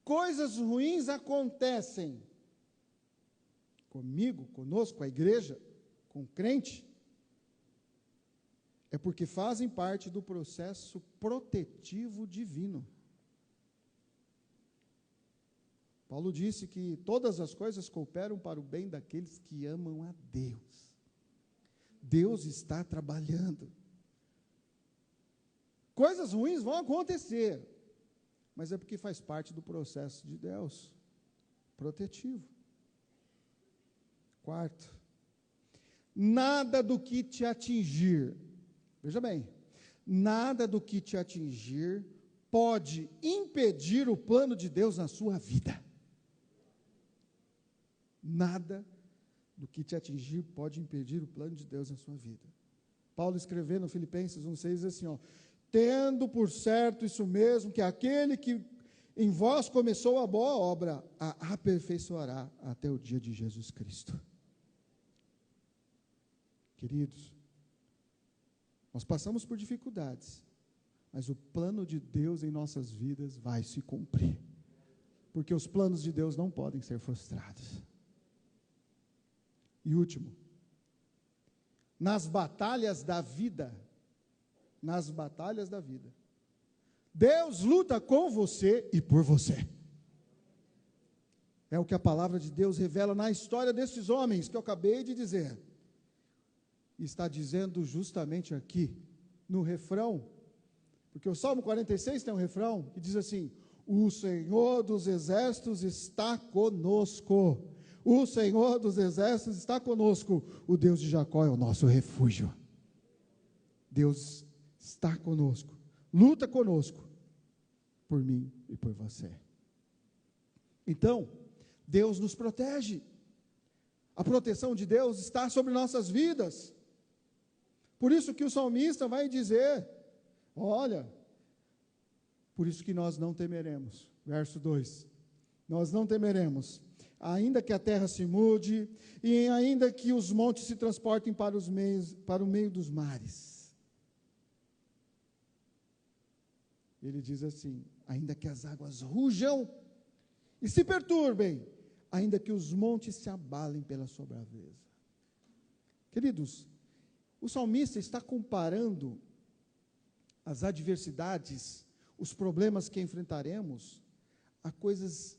coisas ruins acontecem comigo, conosco, com a igreja, com o crente, é porque fazem parte do processo protetivo divino. Paulo disse que todas as coisas cooperam para o bem daqueles que amam a Deus. Deus está trabalhando. Coisas ruins vão acontecer, mas é porque faz parte do processo de Deus, protetivo. Quarto, nada do que te atingir, veja bem, nada do que te atingir pode impedir o plano de Deus na sua vida. Nada do que te atingir pode impedir o plano de Deus na sua vida. Paulo escrevendo no Filipenses 1,6 diz assim, tendo por certo isso mesmo, que aquele que em vós começou a boa obra, a aperfeiçoará até o dia de Jesus Cristo. Queridos, nós passamos por dificuldades, mas o plano de Deus em nossas vidas vai se cumprir, porque os planos de Deus não podem ser frustrados. E último, nas batalhas da vida, Deus luta com você e por você. É o que a palavra de Deus revela na história desses homens que eu acabei de dizer. Está dizendo justamente aqui, no refrão, porque o Salmo 46 tem um refrão que diz assim, o Senhor dos exércitos está conosco, o Senhor dos exércitos está conosco, o Deus de Jacó é o nosso refúgio. Deus está conosco, luta conosco, por mim e por você. Então, Deus nos protege, a proteção de Deus está sobre nossas vidas. Por isso que o salmista vai dizer, olha, por isso que nós não temeremos, verso 2, nós não temeremos, ainda que a terra se mude, e ainda que os montes se transportem para o meio dos mares. Ele diz assim, ainda que as águas rujam, e se perturbem, ainda que os montes se abalem pela sua braveza. Queridos, o salmista está comparando as adversidades, os problemas que enfrentaremos, a coisas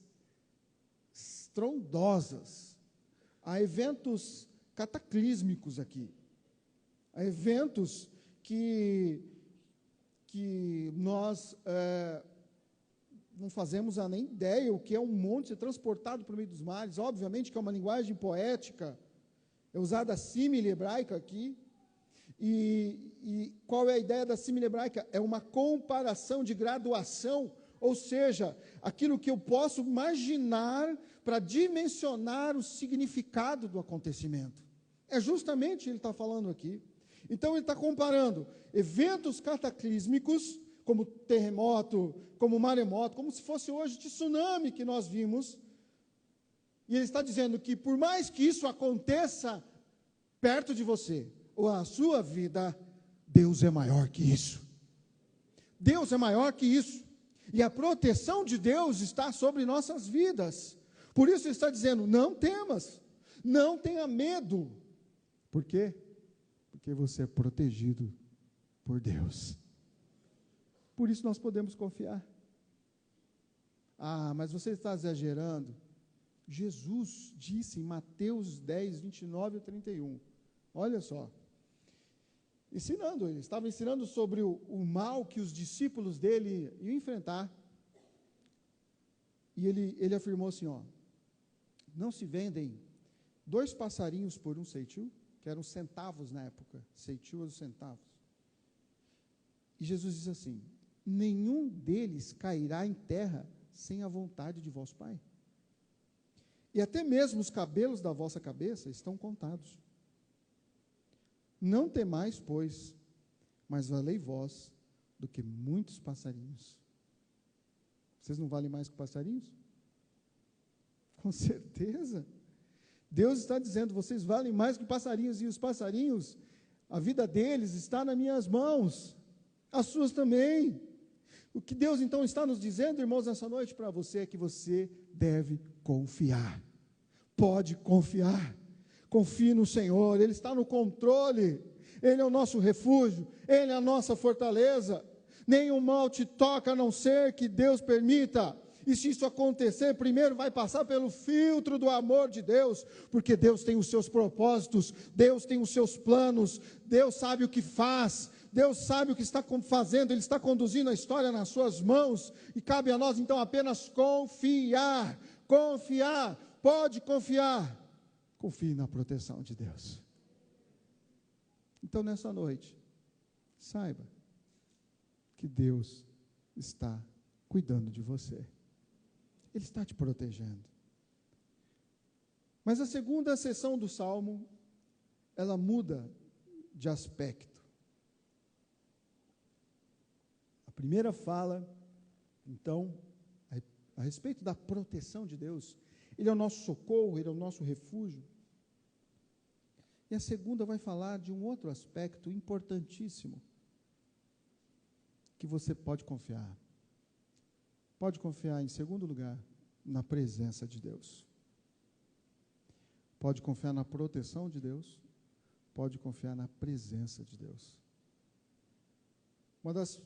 estrondosas, a eventos cataclísmicos aqui, a eventos que nós não fazemos a nem ideia o que é um monte ser transportado por meio dos mares. Obviamente que é uma linguagem poética, é usada a símile hebraica aqui. E qual é a ideia da símile hebraica? É uma comparação de graduação, ou seja, aquilo que eu posso imaginar para dimensionar o significado do acontecimento. É justamente ele está falando aqui. Então ele está comparando eventos cataclísmicos, como terremoto, como maremoto, como se fosse hoje de tsunami que nós vimos. E ele está dizendo que por mais que isso aconteça perto de você, ou a sua vida, Deus é maior que isso. Deus é maior que isso. E a proteção de Deus está sobre nossas vidas. Por isso ele está dizendo, não temas, não tenha medo. Por quê? Porque você é protegido por Deus. Por isso nós podemos confiar. Ah, mas você está exagerando. Jesus disse em Mateus 10, 29 e 31. Olha só. Ele estava ensinando sobre o mal que os discípulos dele iam enfrentar. E ele afirmou assim, ó, não se vendem 2 passarinhos por um ceitil, que eram centavos na época, ceitil os centavos. E Jesus diz assim, nenhum deles cairá em terra sem a vontade de vosso Pai. E até mesmo os cabelos da vossa cabeça estão contados. Não temais, pois, mas valei vós do que muitos passarinhos. Vocês não valem mais que passarinhos? Com certeza. Deus está dizendo, vocês valem mais que passarinhos, e os passarinhos, a vida deles está nas minhas mãos, as suas também. O que Deus então está nos dizendo, irmãos, nessa noite para você, é que você deve confiar. Pode confiar. Confie no Senhor, Ele está no controle, Ele é o nosso refúgio, Ele é a nossa fortaleza. Nenhum mal te toca, a não ser que Deus permita. E se isso acontecer, primeiro vai passar pelo filtro do amor de Deus, porque Deus tem os seus propósitos, Deus tem os seus planos, Deus sabe o que faz, Deus sabe o que está fazendo, Ele está conduzindo a história nas suas mãos, e cabe a nós então apenas confiar, pode confiar, confie na proteção de Deus. Então nessa noite, saiba que Deus está cuidando de você. Ele está te protegendo. Mas a segunda seção do Salmo, ela muda de aspecto. A primeira fala, então, a respeito da proteção de Deus. Ele é o nosso socorro, Ele é o nosso refúgio. E a segunda vai falar de um outro aspecto importantíssimo, que você pode confiar. Pode confiar, em segundo lugar, na presença de Deus. Pode confiar na proteção de Deus. Pode confiar na presença de Deus. Uma das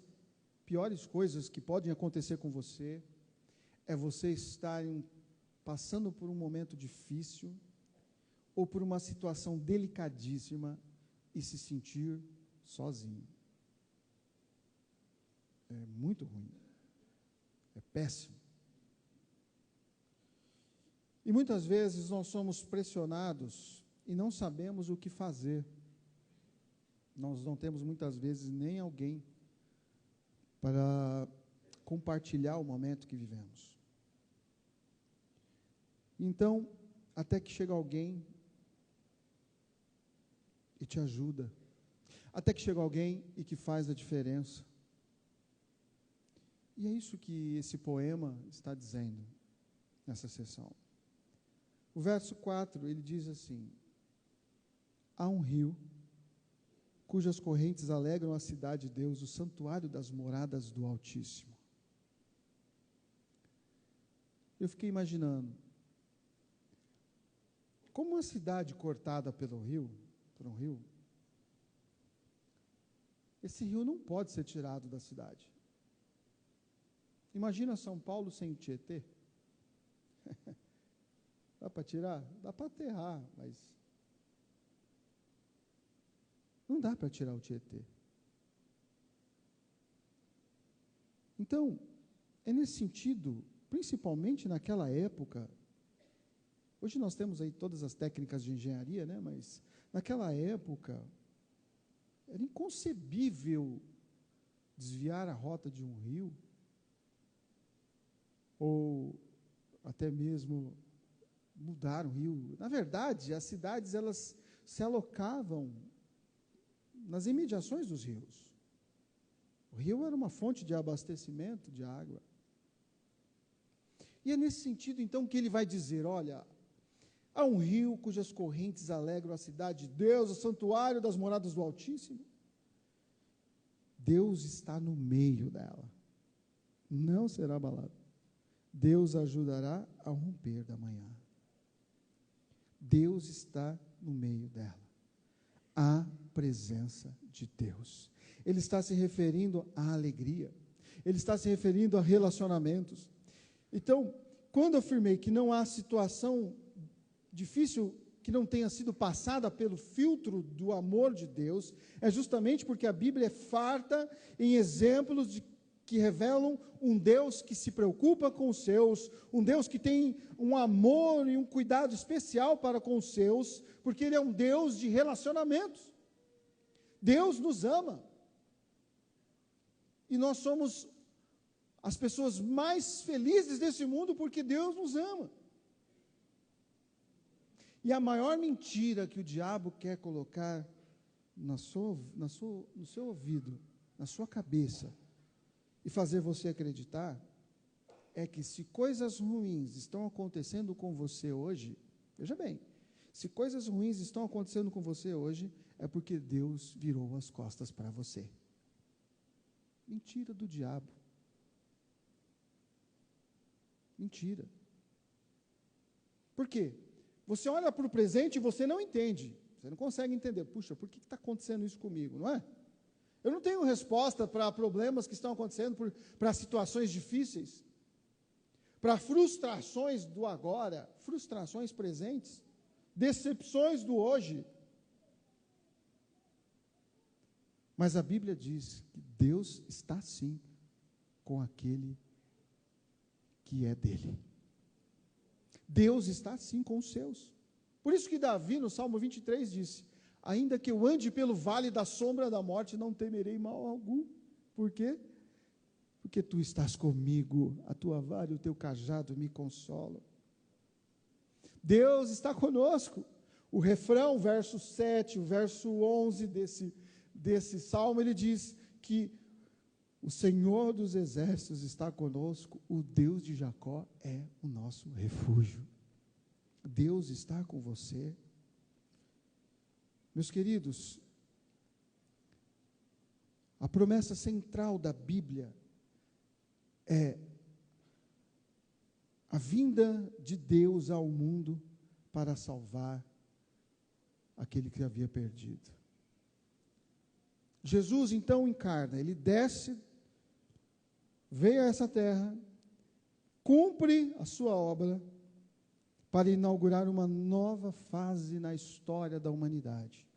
piores coisas que podem acontecer com você é você estar passando por um momento difícil ou por uma situação delicadíssima e se sentir sozinho. É muito ruim. É péssimo. E muitas vezes nós somos pressionados e não sabemos o que fazer. Nós não temos muitas vezes nem alguém para compartilhar o momento que vivemos. Então, até que chega alguém e te ajuda. Até que chega alguém e que faz a diferença. E é isso que esse poema está dizendo nessa sessão. O verso 4, ele diz assim: há um rio, cujas correntes alegram a cidade de Deus, o santuário das moradas do Altíssimo. eu fiquei imaginando, como uma cidade cortada pelo rio, por um rio, esse rio não pode ser tirado da cidade. Imagina São Paulo sem o Tietê. Dá para tirar? Dá para aterrar, mas não dá para tirar o Tietê. Então, é nesse sentido, principalmente naquela época, hoje nós temos aí todas as técnicas de engenharia, né? Mas naquela época era inconcebível desviar a rota de um rio, ou até mesmo mudar o rio. Na verdade, as cidades elas se alocavam nas imediações dos rios. O rio era uma fonte de abastecimento de água. E é nesse sentido, então, que ele vai dizer, olha, há um rio cujas correntes alegram a cidade de Deus, o santuário das moradas do Altíssimo. Deus está no meio dela. Não será abalado. Deus ajudará a romper da manhã. Deus está no meio dela. A presença de Deus. Ele está se referindo à alegria. Ele está se referindo a relacionamentos. Então, quando eu afirmei que não há situação difícil que não tenha sido passada pelo filtro do amor de Deus, é justamente porque a Bíblia é farta em exemplos que revelam um Deus que se preocupa com os seus, um Deus que tem um amor e um cuidado especial para com os seus, porque Ele é um Deus de relacionamentos. Deus nos ama. E nós somos as pessoas mais felizes desse mundo porque Deus nos ama. E a maior mentira que o diabo quer colocar no seu ouvido, na sua cabeça, e fazer você acreditar, é que se coisas ruins estão acontecendo com você hoje, veja bem, se coisas ruins estão acontecendo com você hoje, é porque Deus virou as costas para você. Mentira do diabo. Mentira. Por quê? Você olha para o presente e você não entende. Você não consegue entender. Puxa, por que está acontecendo isso comigo, não é? Eu não tenho resposta para problemas que estão acontecendo, para situações difíceis, para frustrações do agora, frustrações presentes, decepções do hoje. Mas a Bíblia diz que Deus está sim com aquele que é dele. Deus está sim com os seus. Por isso que Davi, no Salmo 23, disse: ainda que eu ande pelo vale da sombra da morte, não temerei mal algum. Por quê? Porque tu estás comigo, a tua vara e o teu cajado me consolam. Deus está conosco. O refrão, verso 7, o verso 11 desse salmo, ele diz que o Senhor dos exércitos está conosco, o Deus de Jacó é o nosso refúgio. Deus está com você. Meus queridos, a promessa central da Bíblia é a vinda de Deus ao mundo para salvar aquele que havia perdido. Jesus então encarna, ele desce, veio a essa terra, cumpre a sua obra para inaugurar uma nova fase na história da humanidade.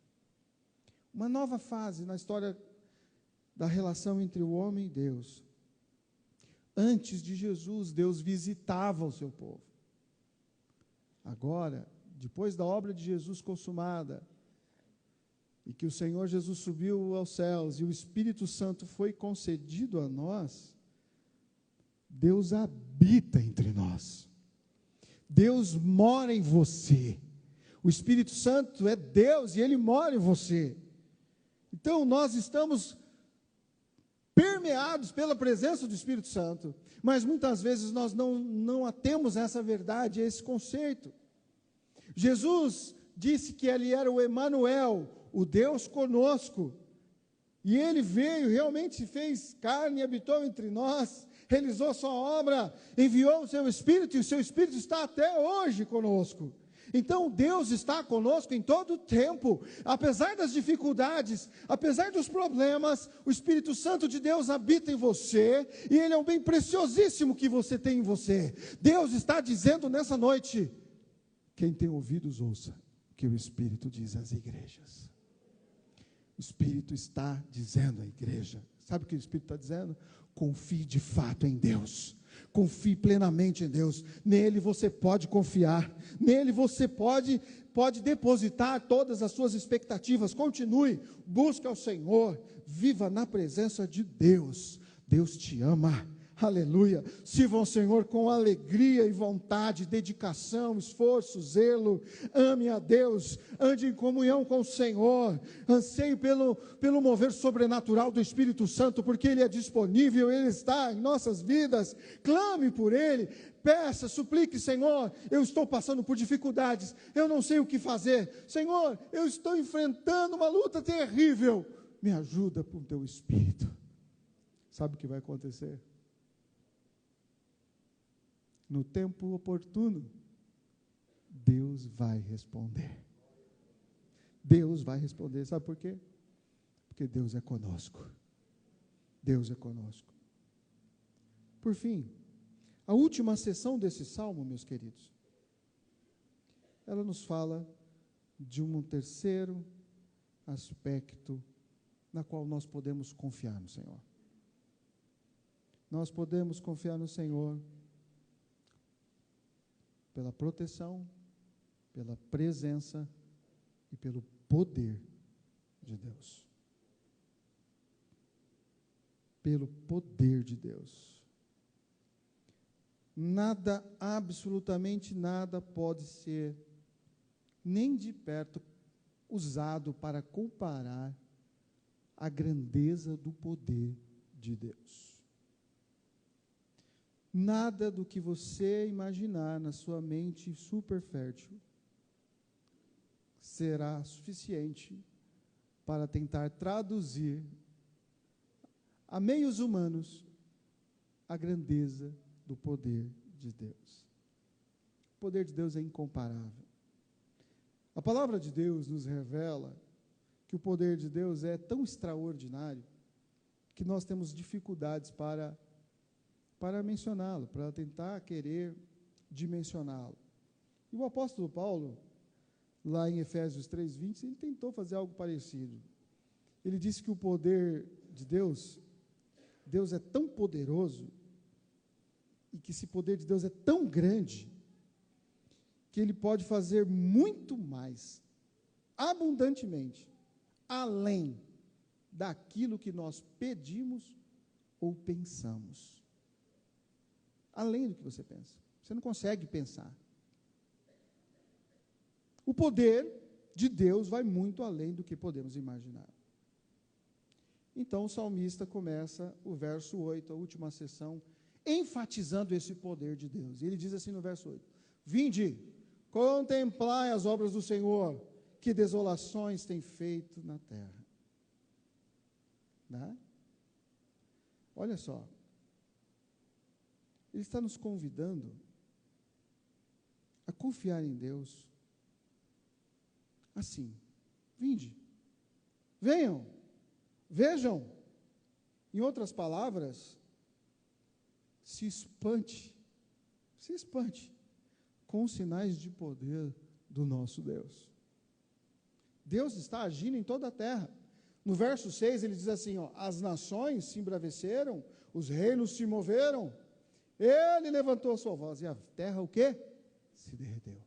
Uma nova fase na história da relação entre o homem e Deus. Antes de Jesus, Deus visitava o seu povo. Agora, depois da obra de Jesus consumada, e que o Senhor Jesus subiu aos céus e o Espírito Santo foi concedido a nós, Deus habita entre nós. Deus mora em você. O Espírito Santo é Deus e Ele mora em você. Então, nós estamos permeados pela presença do Espírito Santo, mas muitas vezes nós não atemos a essa verdade, a esse conceito. Jesus disse que Ele era o Emanuel, o Deus conosco, e Ele veio, realmente se fez carne e habitou entre nós, realizou sua obra, enviou o seu Espírito, e o seu Espírito está até hoje conosco. Então Deus está conosco em todo o tempo, apesar das dificuldades, apesar dos problemas, o Espírito Santo de Deus habita em você, e Ele é um bem preciosíssimo que você tem em você. Deus está dizendo nessa noite, quem tem ouvidos ouça, o que o Espírito diz às igrejas. O Espírito está dizendo à igreja, sabe o que o Espírito está dizendo? Confie de fato em Deus. Confie plenamente em Deus. Nele você pode confiar. Nele você pode depositar todas as suas expectativas. Continue, busque ao Senhor. Viva na presença de Deus. Deus te ama. Aleluia. Sirvam ao Senhor com alegria e vontade, dedicação, esforço, zelo. Ame a Deus. Ande em comunhão com o Senhor. Anseie pelo mover sobrenatural do Espírito Santo, porque Ele é disponível, Ele está em nossas vidas. Clame por Ele. Peça, suplique, Senhor, eu estou passando por dificuldades, eu não sei o que fazer. Senhor, eu estou enfrentando uma luta terrível. Me ajuda com o teu Espírito. Sabe o que vai acontecer? No tempo oportuno, Deus vai responder. Deus vai responder, sabe por quê? Porque Deus é conosco. Deus é conosco. Por fim, a última sessão desse salmo, meus queridos, ela nos fala de um terceiro aspecto na qual nós podemos confiar no Senhor. Nós podemos confiar no Senhor pela proteção, pela presença e pelo poder de Deus. Pelo poder de Deus. Nada, absolutamente nada pode ser, nem de perto, usado para comparar a grandeza do poder de Deus. Nada do que você imaginar na sua mente super fértil será suficiente para tentar traduzir a meios humanos a grandeza do poder de Deus. O poder de Deus é incomparável. A palavra de Deus nos revela que o poder de Deus é tão extraordinário que nós temos dificuldades para mencioná-lo, para tentar querer dimensioná-lo. E o apóstolo Paulo, lá em Efésios 3:20, ele tentou fazer algo parecido. Ele disse que o poder de Deus é tão poderoso, e que esse poder de Deus é tão grande, que Ele pode fazer muito mais, abundantemente, além daquilo que nós pedimos ou pensamos. Além do que você pensa. Você não consegue pensar. O poder de Deus vai muito além do que podemos imaginar. Então o salmista começa o verso 8, a última sessão, enfatizando esse poder de Deus. E ele diz assim no verso 8: Vinde, contemplai as obras do Senhor, que desolações tem feito na terra. Né? Olha só. Ele está nos convidando a confiar em Deus. Assim, vinde, venham, vejam. Em outras palavras, se espante com os sinais de poder do nosso Deus. Deus está agindo em toda a terra. No verso 6 ele diz assim, as nações se embraveceram, os reinos se moveram, Ele levantou a sua voz, e a terra o quê? Se derreteu.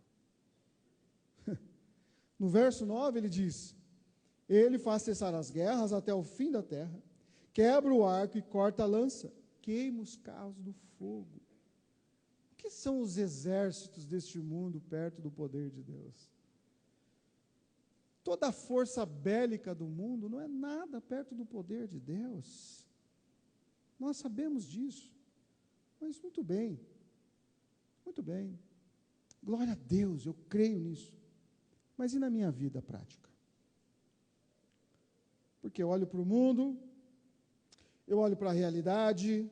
No verso 9 ele diz, Ele faz cessar as guerras até o fim da terra, quebra o arco e corta a lança, queima os carros do fogo. O que são os exércitos deste mundo perto do poder de Deus? Toda a força bélica do mundo não é nada perto do poder de Deus. Nós sabemos disso. Mas muito bem, glória a Deus, eu creio nisso. Mas e na minha vida prática? Porque eu olho para o mundo, eu olho para a realidade,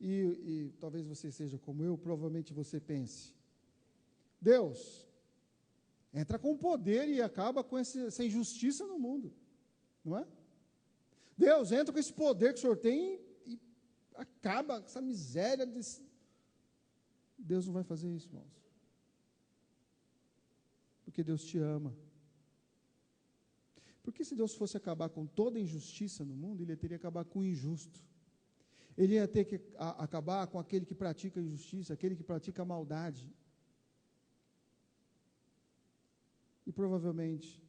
e talvez você seja como eu, provavelmente você pense, Deus, entra com poder e acaba com essa injustiça no mundo, não é? Deus, entra com esse poder que o Senhor tem e acaba com essa miséria desse... Deus não vai fazer isso, irmãos. Porque Deus te ama. Porque se Deus fosse acabar com toda a injustiça no mundo, Ele teria que acabar com o injusto. Ele ia ter que acabar com aquele que pratica a injustiça, aquele que pratica a maldade. E provavelmente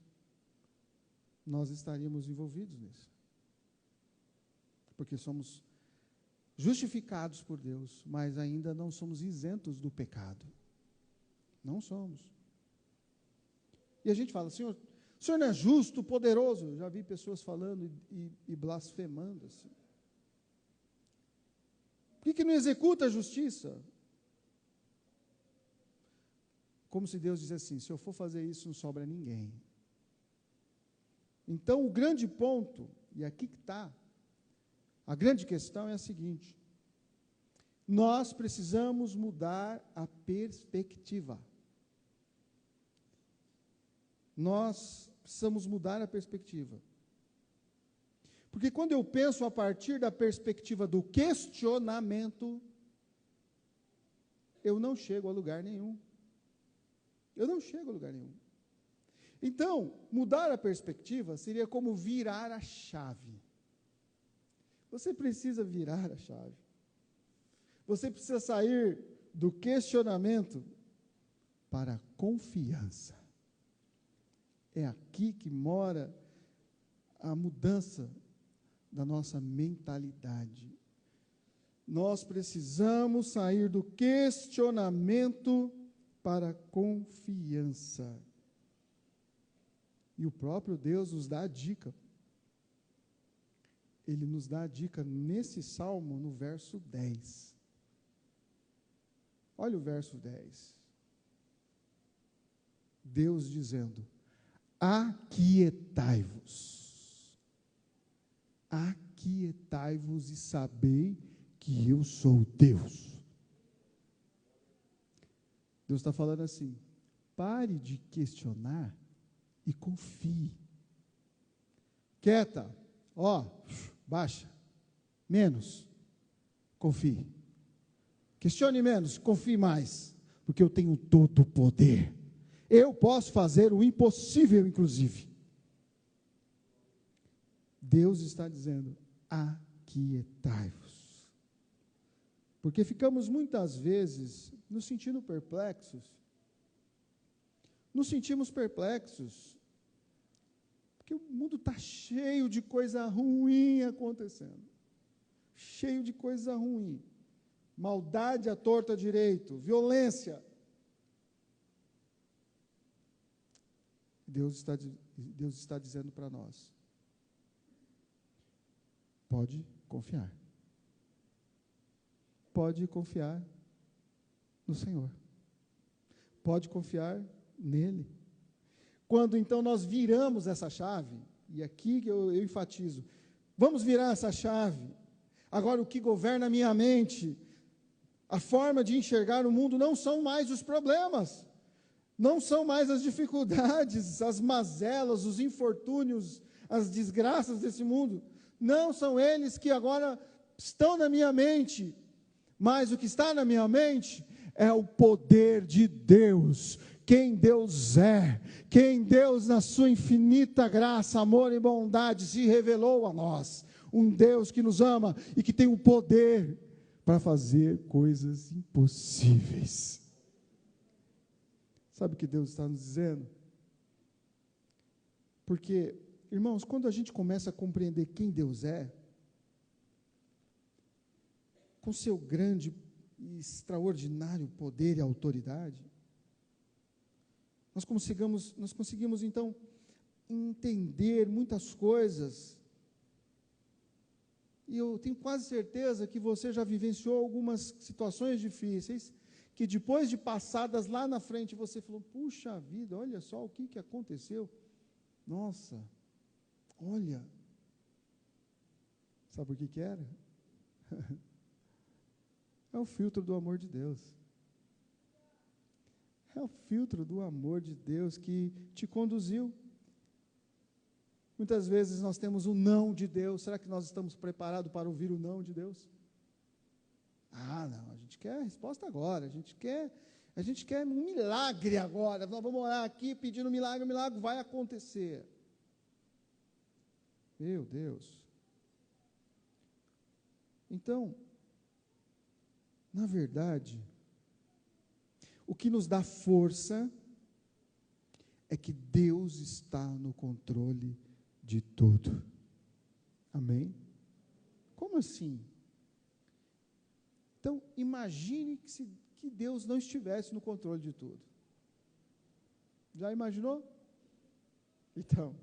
nós estaríamos envolvidos nisso. Porque somos justificados por Deus, mas ainda não somos isentos do pecado. Não somos. E a gente fala, Senhor, o Senhor não é justo, poderoso. Eu já vi pessoas falando e blasfemando assim. Por que não executa a justiça? Como se Deus dissesse assim, se eu for fazer isso, não sobra ninguém. Então, o grande ponto, e aqui que está, a grande questão é a seguinte: nós precisamos mudar a perspectiva. Nós precisamos mudar a perspectiva. Porque quando eu penso a partir da perspectiva do questionamento, eu não chego a lugar nenhum. Eu não chego a lugar nenhum. Então, mudar a perspectiva seria como virar a chave. Você precisa virar a chave. Você precisa sair do questionamento para a confiança. É aqui que mora a mudança da nossa mentalidade. Nós precisamos sair do questionamento para a confiança. E o próprio Deus nos dá a dica. Ele nos dá a dica nesse salmo, no verso 10. Olha o verso 10. Deus dizendo: aquietai-vos. Aquietai-vos e sabei que eu sou Deus. Deus está falando assim: pare de questionar e confie. Quieta, baixa, menos, confie. Questione menos, confie mais, porque eu tenho todo o poder. Eu posso fazer o impossível, inclusive. Deus está dizendo: aquietai-vos. Porque ficamos muitas vezes nos sentindo perplexos. Nos sentimos perplexos, porque o mundo está cheio de coisa ruim acontecendo. Cheio de coisa ruim. Maldade à torta direito, violência. Deus está dizendo para nós: pode confiar. Pode confiar no Senhor. Pode confiar nele. Quando então nós viramos essa chave, e aqui que eu enfatizo, vamos virar essa chave. Agora o que governa a minha mente, a forma de enxergar o mundo, não são mais os problemas, não são mais as dificuldades, as mazelas, os infortúnios, as desgraças desse mundo, não são eles que agora estão na minha mente, mas o que está na minha mente é o poder de Deus, quem Deus é, quem Deus na sua infinita graça, amor e bondade se revelou a nós, um Deus que nos ama e que tem o poder para fazer coisas impossíveis. Sabe o que Deus está nos dizendo? Porque, irmãos, quando a gente começa a compreender quem Deus é, com seu grande e extraordinário poder e autoridade, nós conseguimos então entender muitas coisas. E eu tenho quase certeza que você já vivenciou algumas situações difíceis, que depois de passadas lá na frente, você falou: puxa vida, olha só o que aconteceu. Nossa, olha. Sabe por que era? É o filtro do amor de Deus. É o filtro do amor de Deus que te conduziu. Muitas vezes nós temos o não de Deus. Será que nós estamos preparados para ouvir o não de Deus? Ah, não, a gente quer a resposta agora, a gente quer um milagre agora. Nós vamos orar aqui pedindo milagre, o milagre vai acontecer. Meu Deus. Então, na verdade, o que nos dá força é que Deus está no controle de tudo. Amém? Como assim? Então, imagine que Deus não estivesse no controle de tudo. Já imaginou? Então,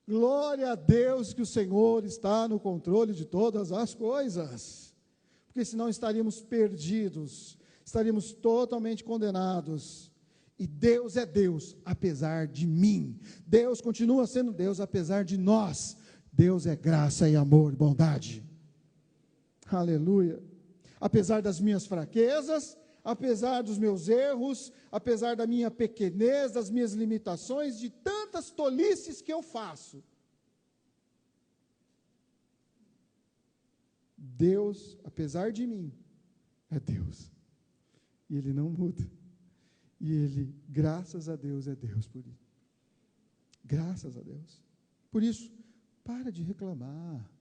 glória a Deus que o Senhor está no controle de todas as coisas, porque senão estaríamos perdidos, estaríamos totalmente condenados. E Deus é Deus, apesar de mim. Deus continua sendo Deus, apesar de nós. Deus é graça e amor e bondade. Aleluia. Apesar das minhas fraquezas, apesar dos meus erros, apesar da minha pequenez, das minhas limitações, de tantas tolices que eu faço. Deus, apesar de mim, é Deus. E Ele não muda. E Ele, graças a Deus, é Deus por isso. Graças a Deus. Por isso, para de reclamar.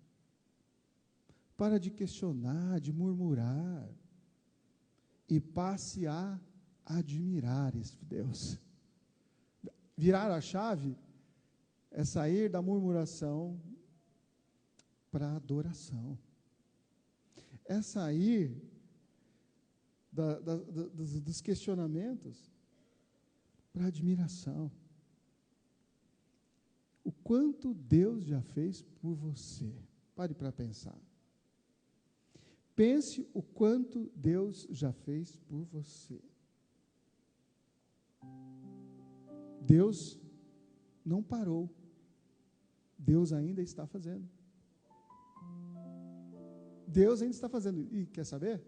Para de questionar, de murmurar. E passe a admirar esse Deus. Virar a chave é sair da murmuração para a adoração. É sair dos questionamentos para a admiração. O quanto Deus já fez por você. Pare para pensar. Pense o quanto Deus já fez por você. Deus não parou. Deus ainda está fazendo. Deus ainda está fazendo. E quer saber?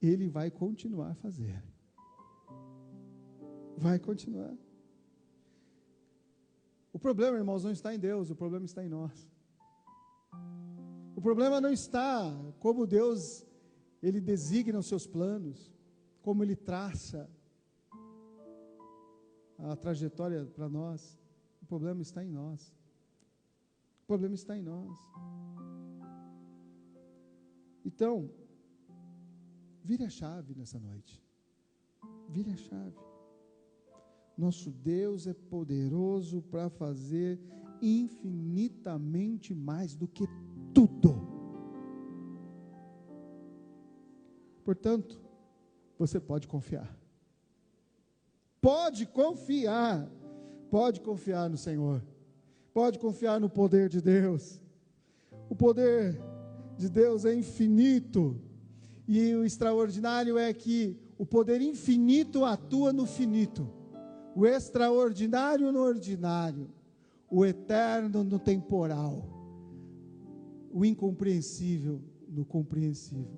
Ele vai continuar a fazer. Vai continuar. O problema, irmãos, não está em Deus, o problema está em nós. O problema não está como Deus, Ele designa os seus planos, como Ele traça a trajetória para nós. O problema está em nós. O problema está em nós. Então, vire a chave nessa noite. Vire a chave. Nosso Deus é poderoso para fazer infinitamente mais do que tudo. Portanto, você pode confiar. Pode confiar. Pode confiar no Senhor. Pode confiar no poder de Deus. O poder de Deus é infinito. E o extraordinário é que o poder infinito atua no finito. O extraordinário no ordinário. O eterno no temporal. O incompreensível no compreensível.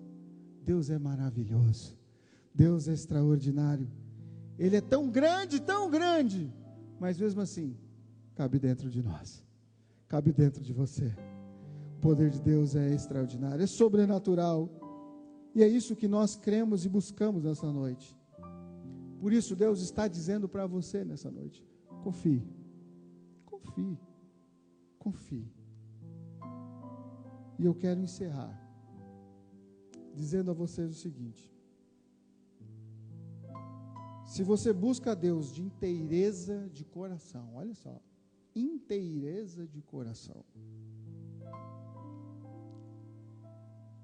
Deus é maravilhoso. Deus é extraordinário. Ele é tão grande, mas mesmo assim, cabe dentro de nós. Cabe dentro de você. O poder de Deus é extraordinário, é sobrenatural. E é isso que nós cremos e buscamos nessa noite. Por isso Deus está dizendo para você nessa noite: confie. Confie. Confie. E eu quero encerrar dizendo a vocês o seguinte: se você busca a Deus de inteireza de coração, olha só, inteireza de coração,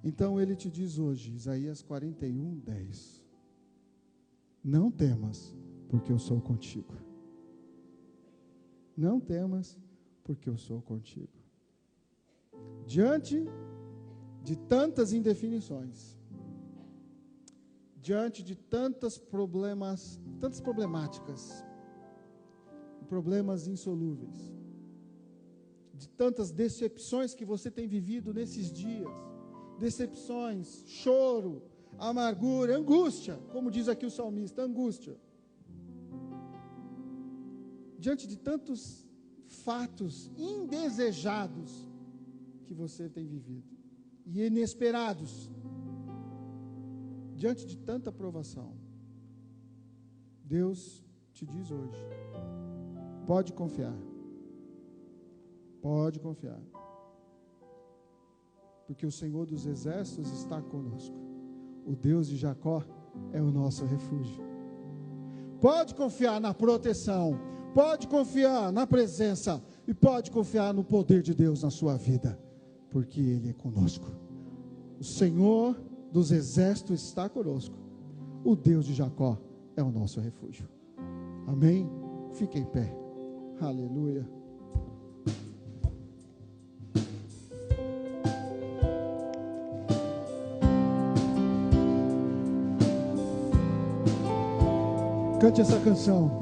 então Ele te diz hoje, Isaías 41:10, não temas, porque eu sou contigo. Não temas, porque eu sou contigo. Diante de tantas indefinições, diante de tantas problemáticas, problemas insolúveis, de tantas decepções que você tem vivido nesses dias, decepções, choro, amargura, angústia, como diz aqui o salmista, angústia. Diante de tantos fatos indesejados que você tem vivido e inesperados, diante de tanta provação, Deus te diz hoje: pode confiar, porque o Senhor dos exércitos está conosco, o Deus de Jacó é o nosso refúgio. Pode confiar na proteção, pode confiar na presença e pode confiar no poder de Deus na sua vida, porque Ele é conosco. O Senhor dos exércitos está conosco, o Deus de Jacó é o nosso refúgio. Amém? Fique em pé. Aleluia. Cante essa canção.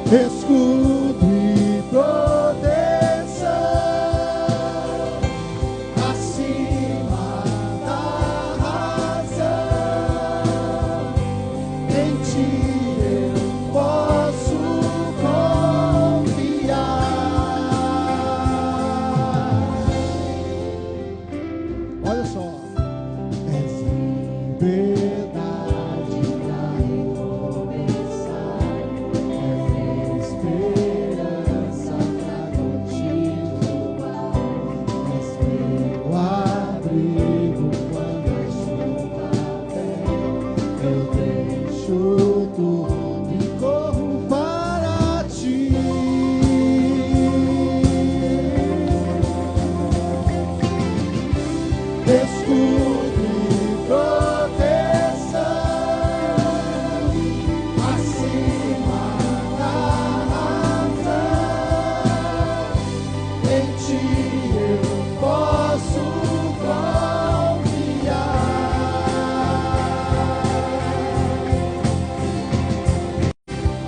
Escudo e proteção acima da razão, em ti eu posso confiar. Olha só, és liberdade pra recomeçar. Esperança pra continuar, és meu abrigo quando a chuva vem. Eu deixo tudo e corro para ti. Escudo e proteção acima da razão, em ti eu posso confiar.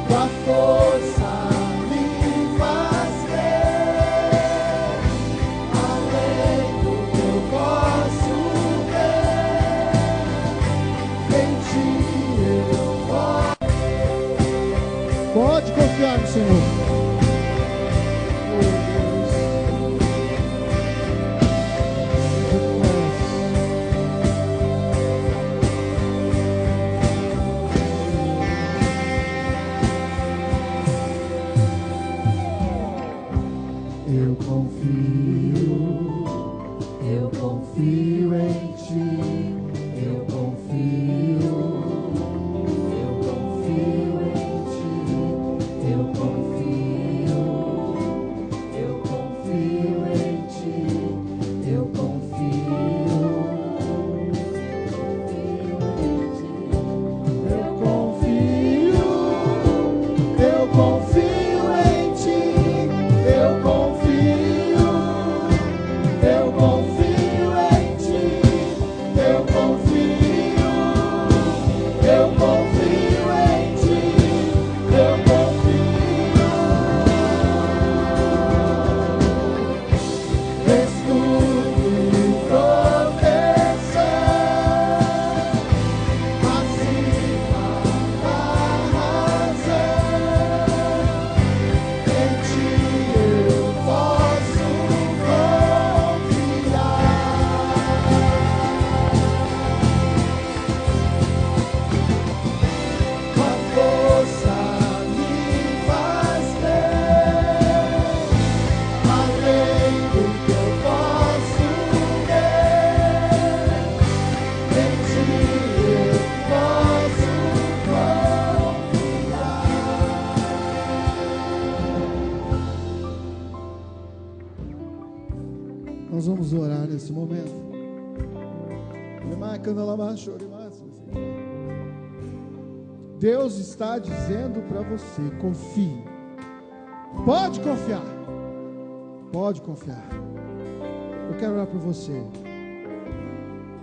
Tua força me faz crer, além do que eu posso ver, em ti eu posso. Pode confiar no Senhor. Eu confio em ti, eu confio em ti, eu confio em ti, eu confio em ti, eu confio em ti, eu nesse momento. Deus está dizendo para você: confie. Pode confiar. Pode confiar. Eu quero orar por você.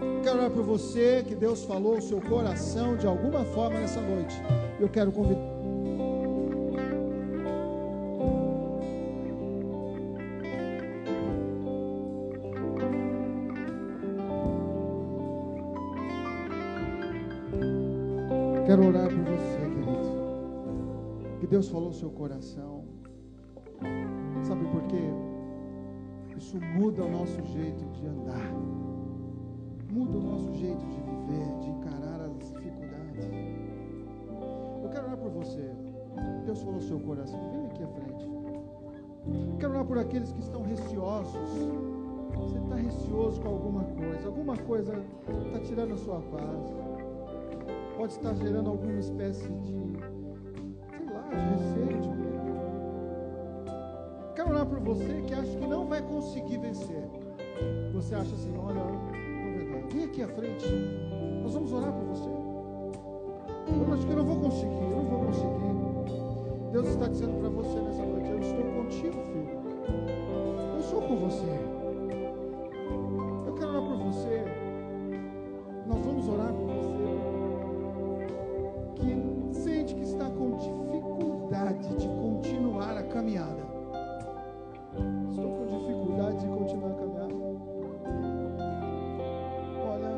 Eu quero orar por você, que Deus falou o seu coração de alguma forma nessa noite. Eu quero convidar. Quero orar por você, querido. Que Deus falou o seu coração. Sabe por quê? Isso muda o nosso jeito de andar. Muda o nosso jeito de viver, de encarar as dificuldades. Eu quero orar por você. Deus falou o seu coração. Vem aqui à frente. Eu quero orar por aqueles que estão receosos. Você está receoso com alguma coisa está tirando a sua paz. Pode estar gerando alguma espécie de, de receio, de medo. Quero orar por você que acha que não vai conseguir vencer. Você acha assim, olha, não é verdade. Vem aqui à frente. Nós vamos orar por você. Eu acho que eu não vou conseguir. Deus está dizendo para você nessa noite: eu estou contigo, filho. Eu sou com você. Eu quero orar por você. Nós vamos orar por você. Que sente que está com dificuldade de continuar a caminhada. Estou com dificuldade de continuar a caminhada. Olha,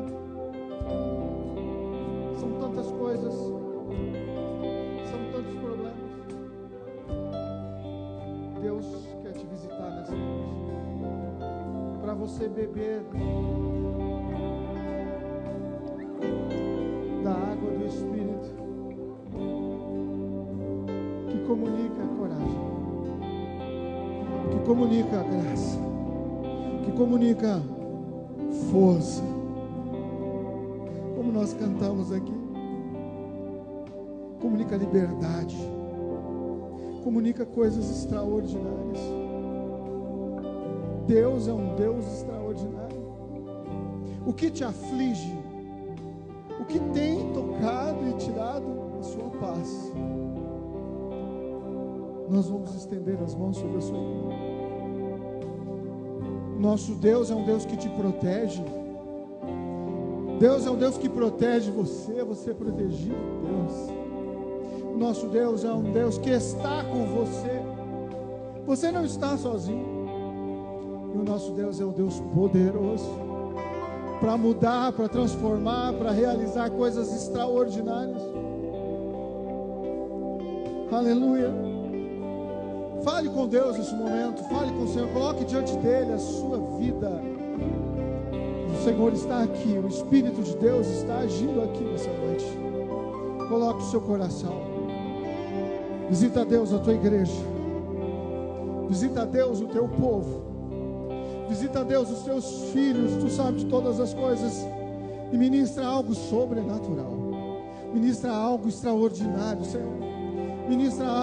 são tantas coisas, são tantos problemas. Deus quer te visitar nessa noite, para você beber da água do Espírito, que comunica a coragem, que comunica a graça, que comunica força, como nós cantamos aqui, comunica liberdade, comunica coisas extraordinárias. Deus é um Deus extraordinário. O que te aflige, o que tem tocado e tirado a sua paz, nós vamos estender as mãos sobre a sua vida. Nosso Deus é um Deus que te protege. Deus é um Deus que protege você, você é protegido por Deus. Nosso Deus é um Deus que está com você. Você não está sozinho. E o nosso Deus é um Deus poderoso para mudar, para transformar, para realizar coisas extraordinárias. Aleluia. Fale com Deus nesse momento, fale com o Senhor, coloque diante dele a sua vida. O Senhor está aqui, o Espírito de Deus está agindo aqui nessa noite. Coloque o seu coração. Visita a Deus a tua igreja. Visita a Deus o teu povo. Visita a Deus os teus filhos, tu sabes de todas as coisas. E ministra algo sobrenatural. Ministra algo extraordinário, Senhor. Ministra algo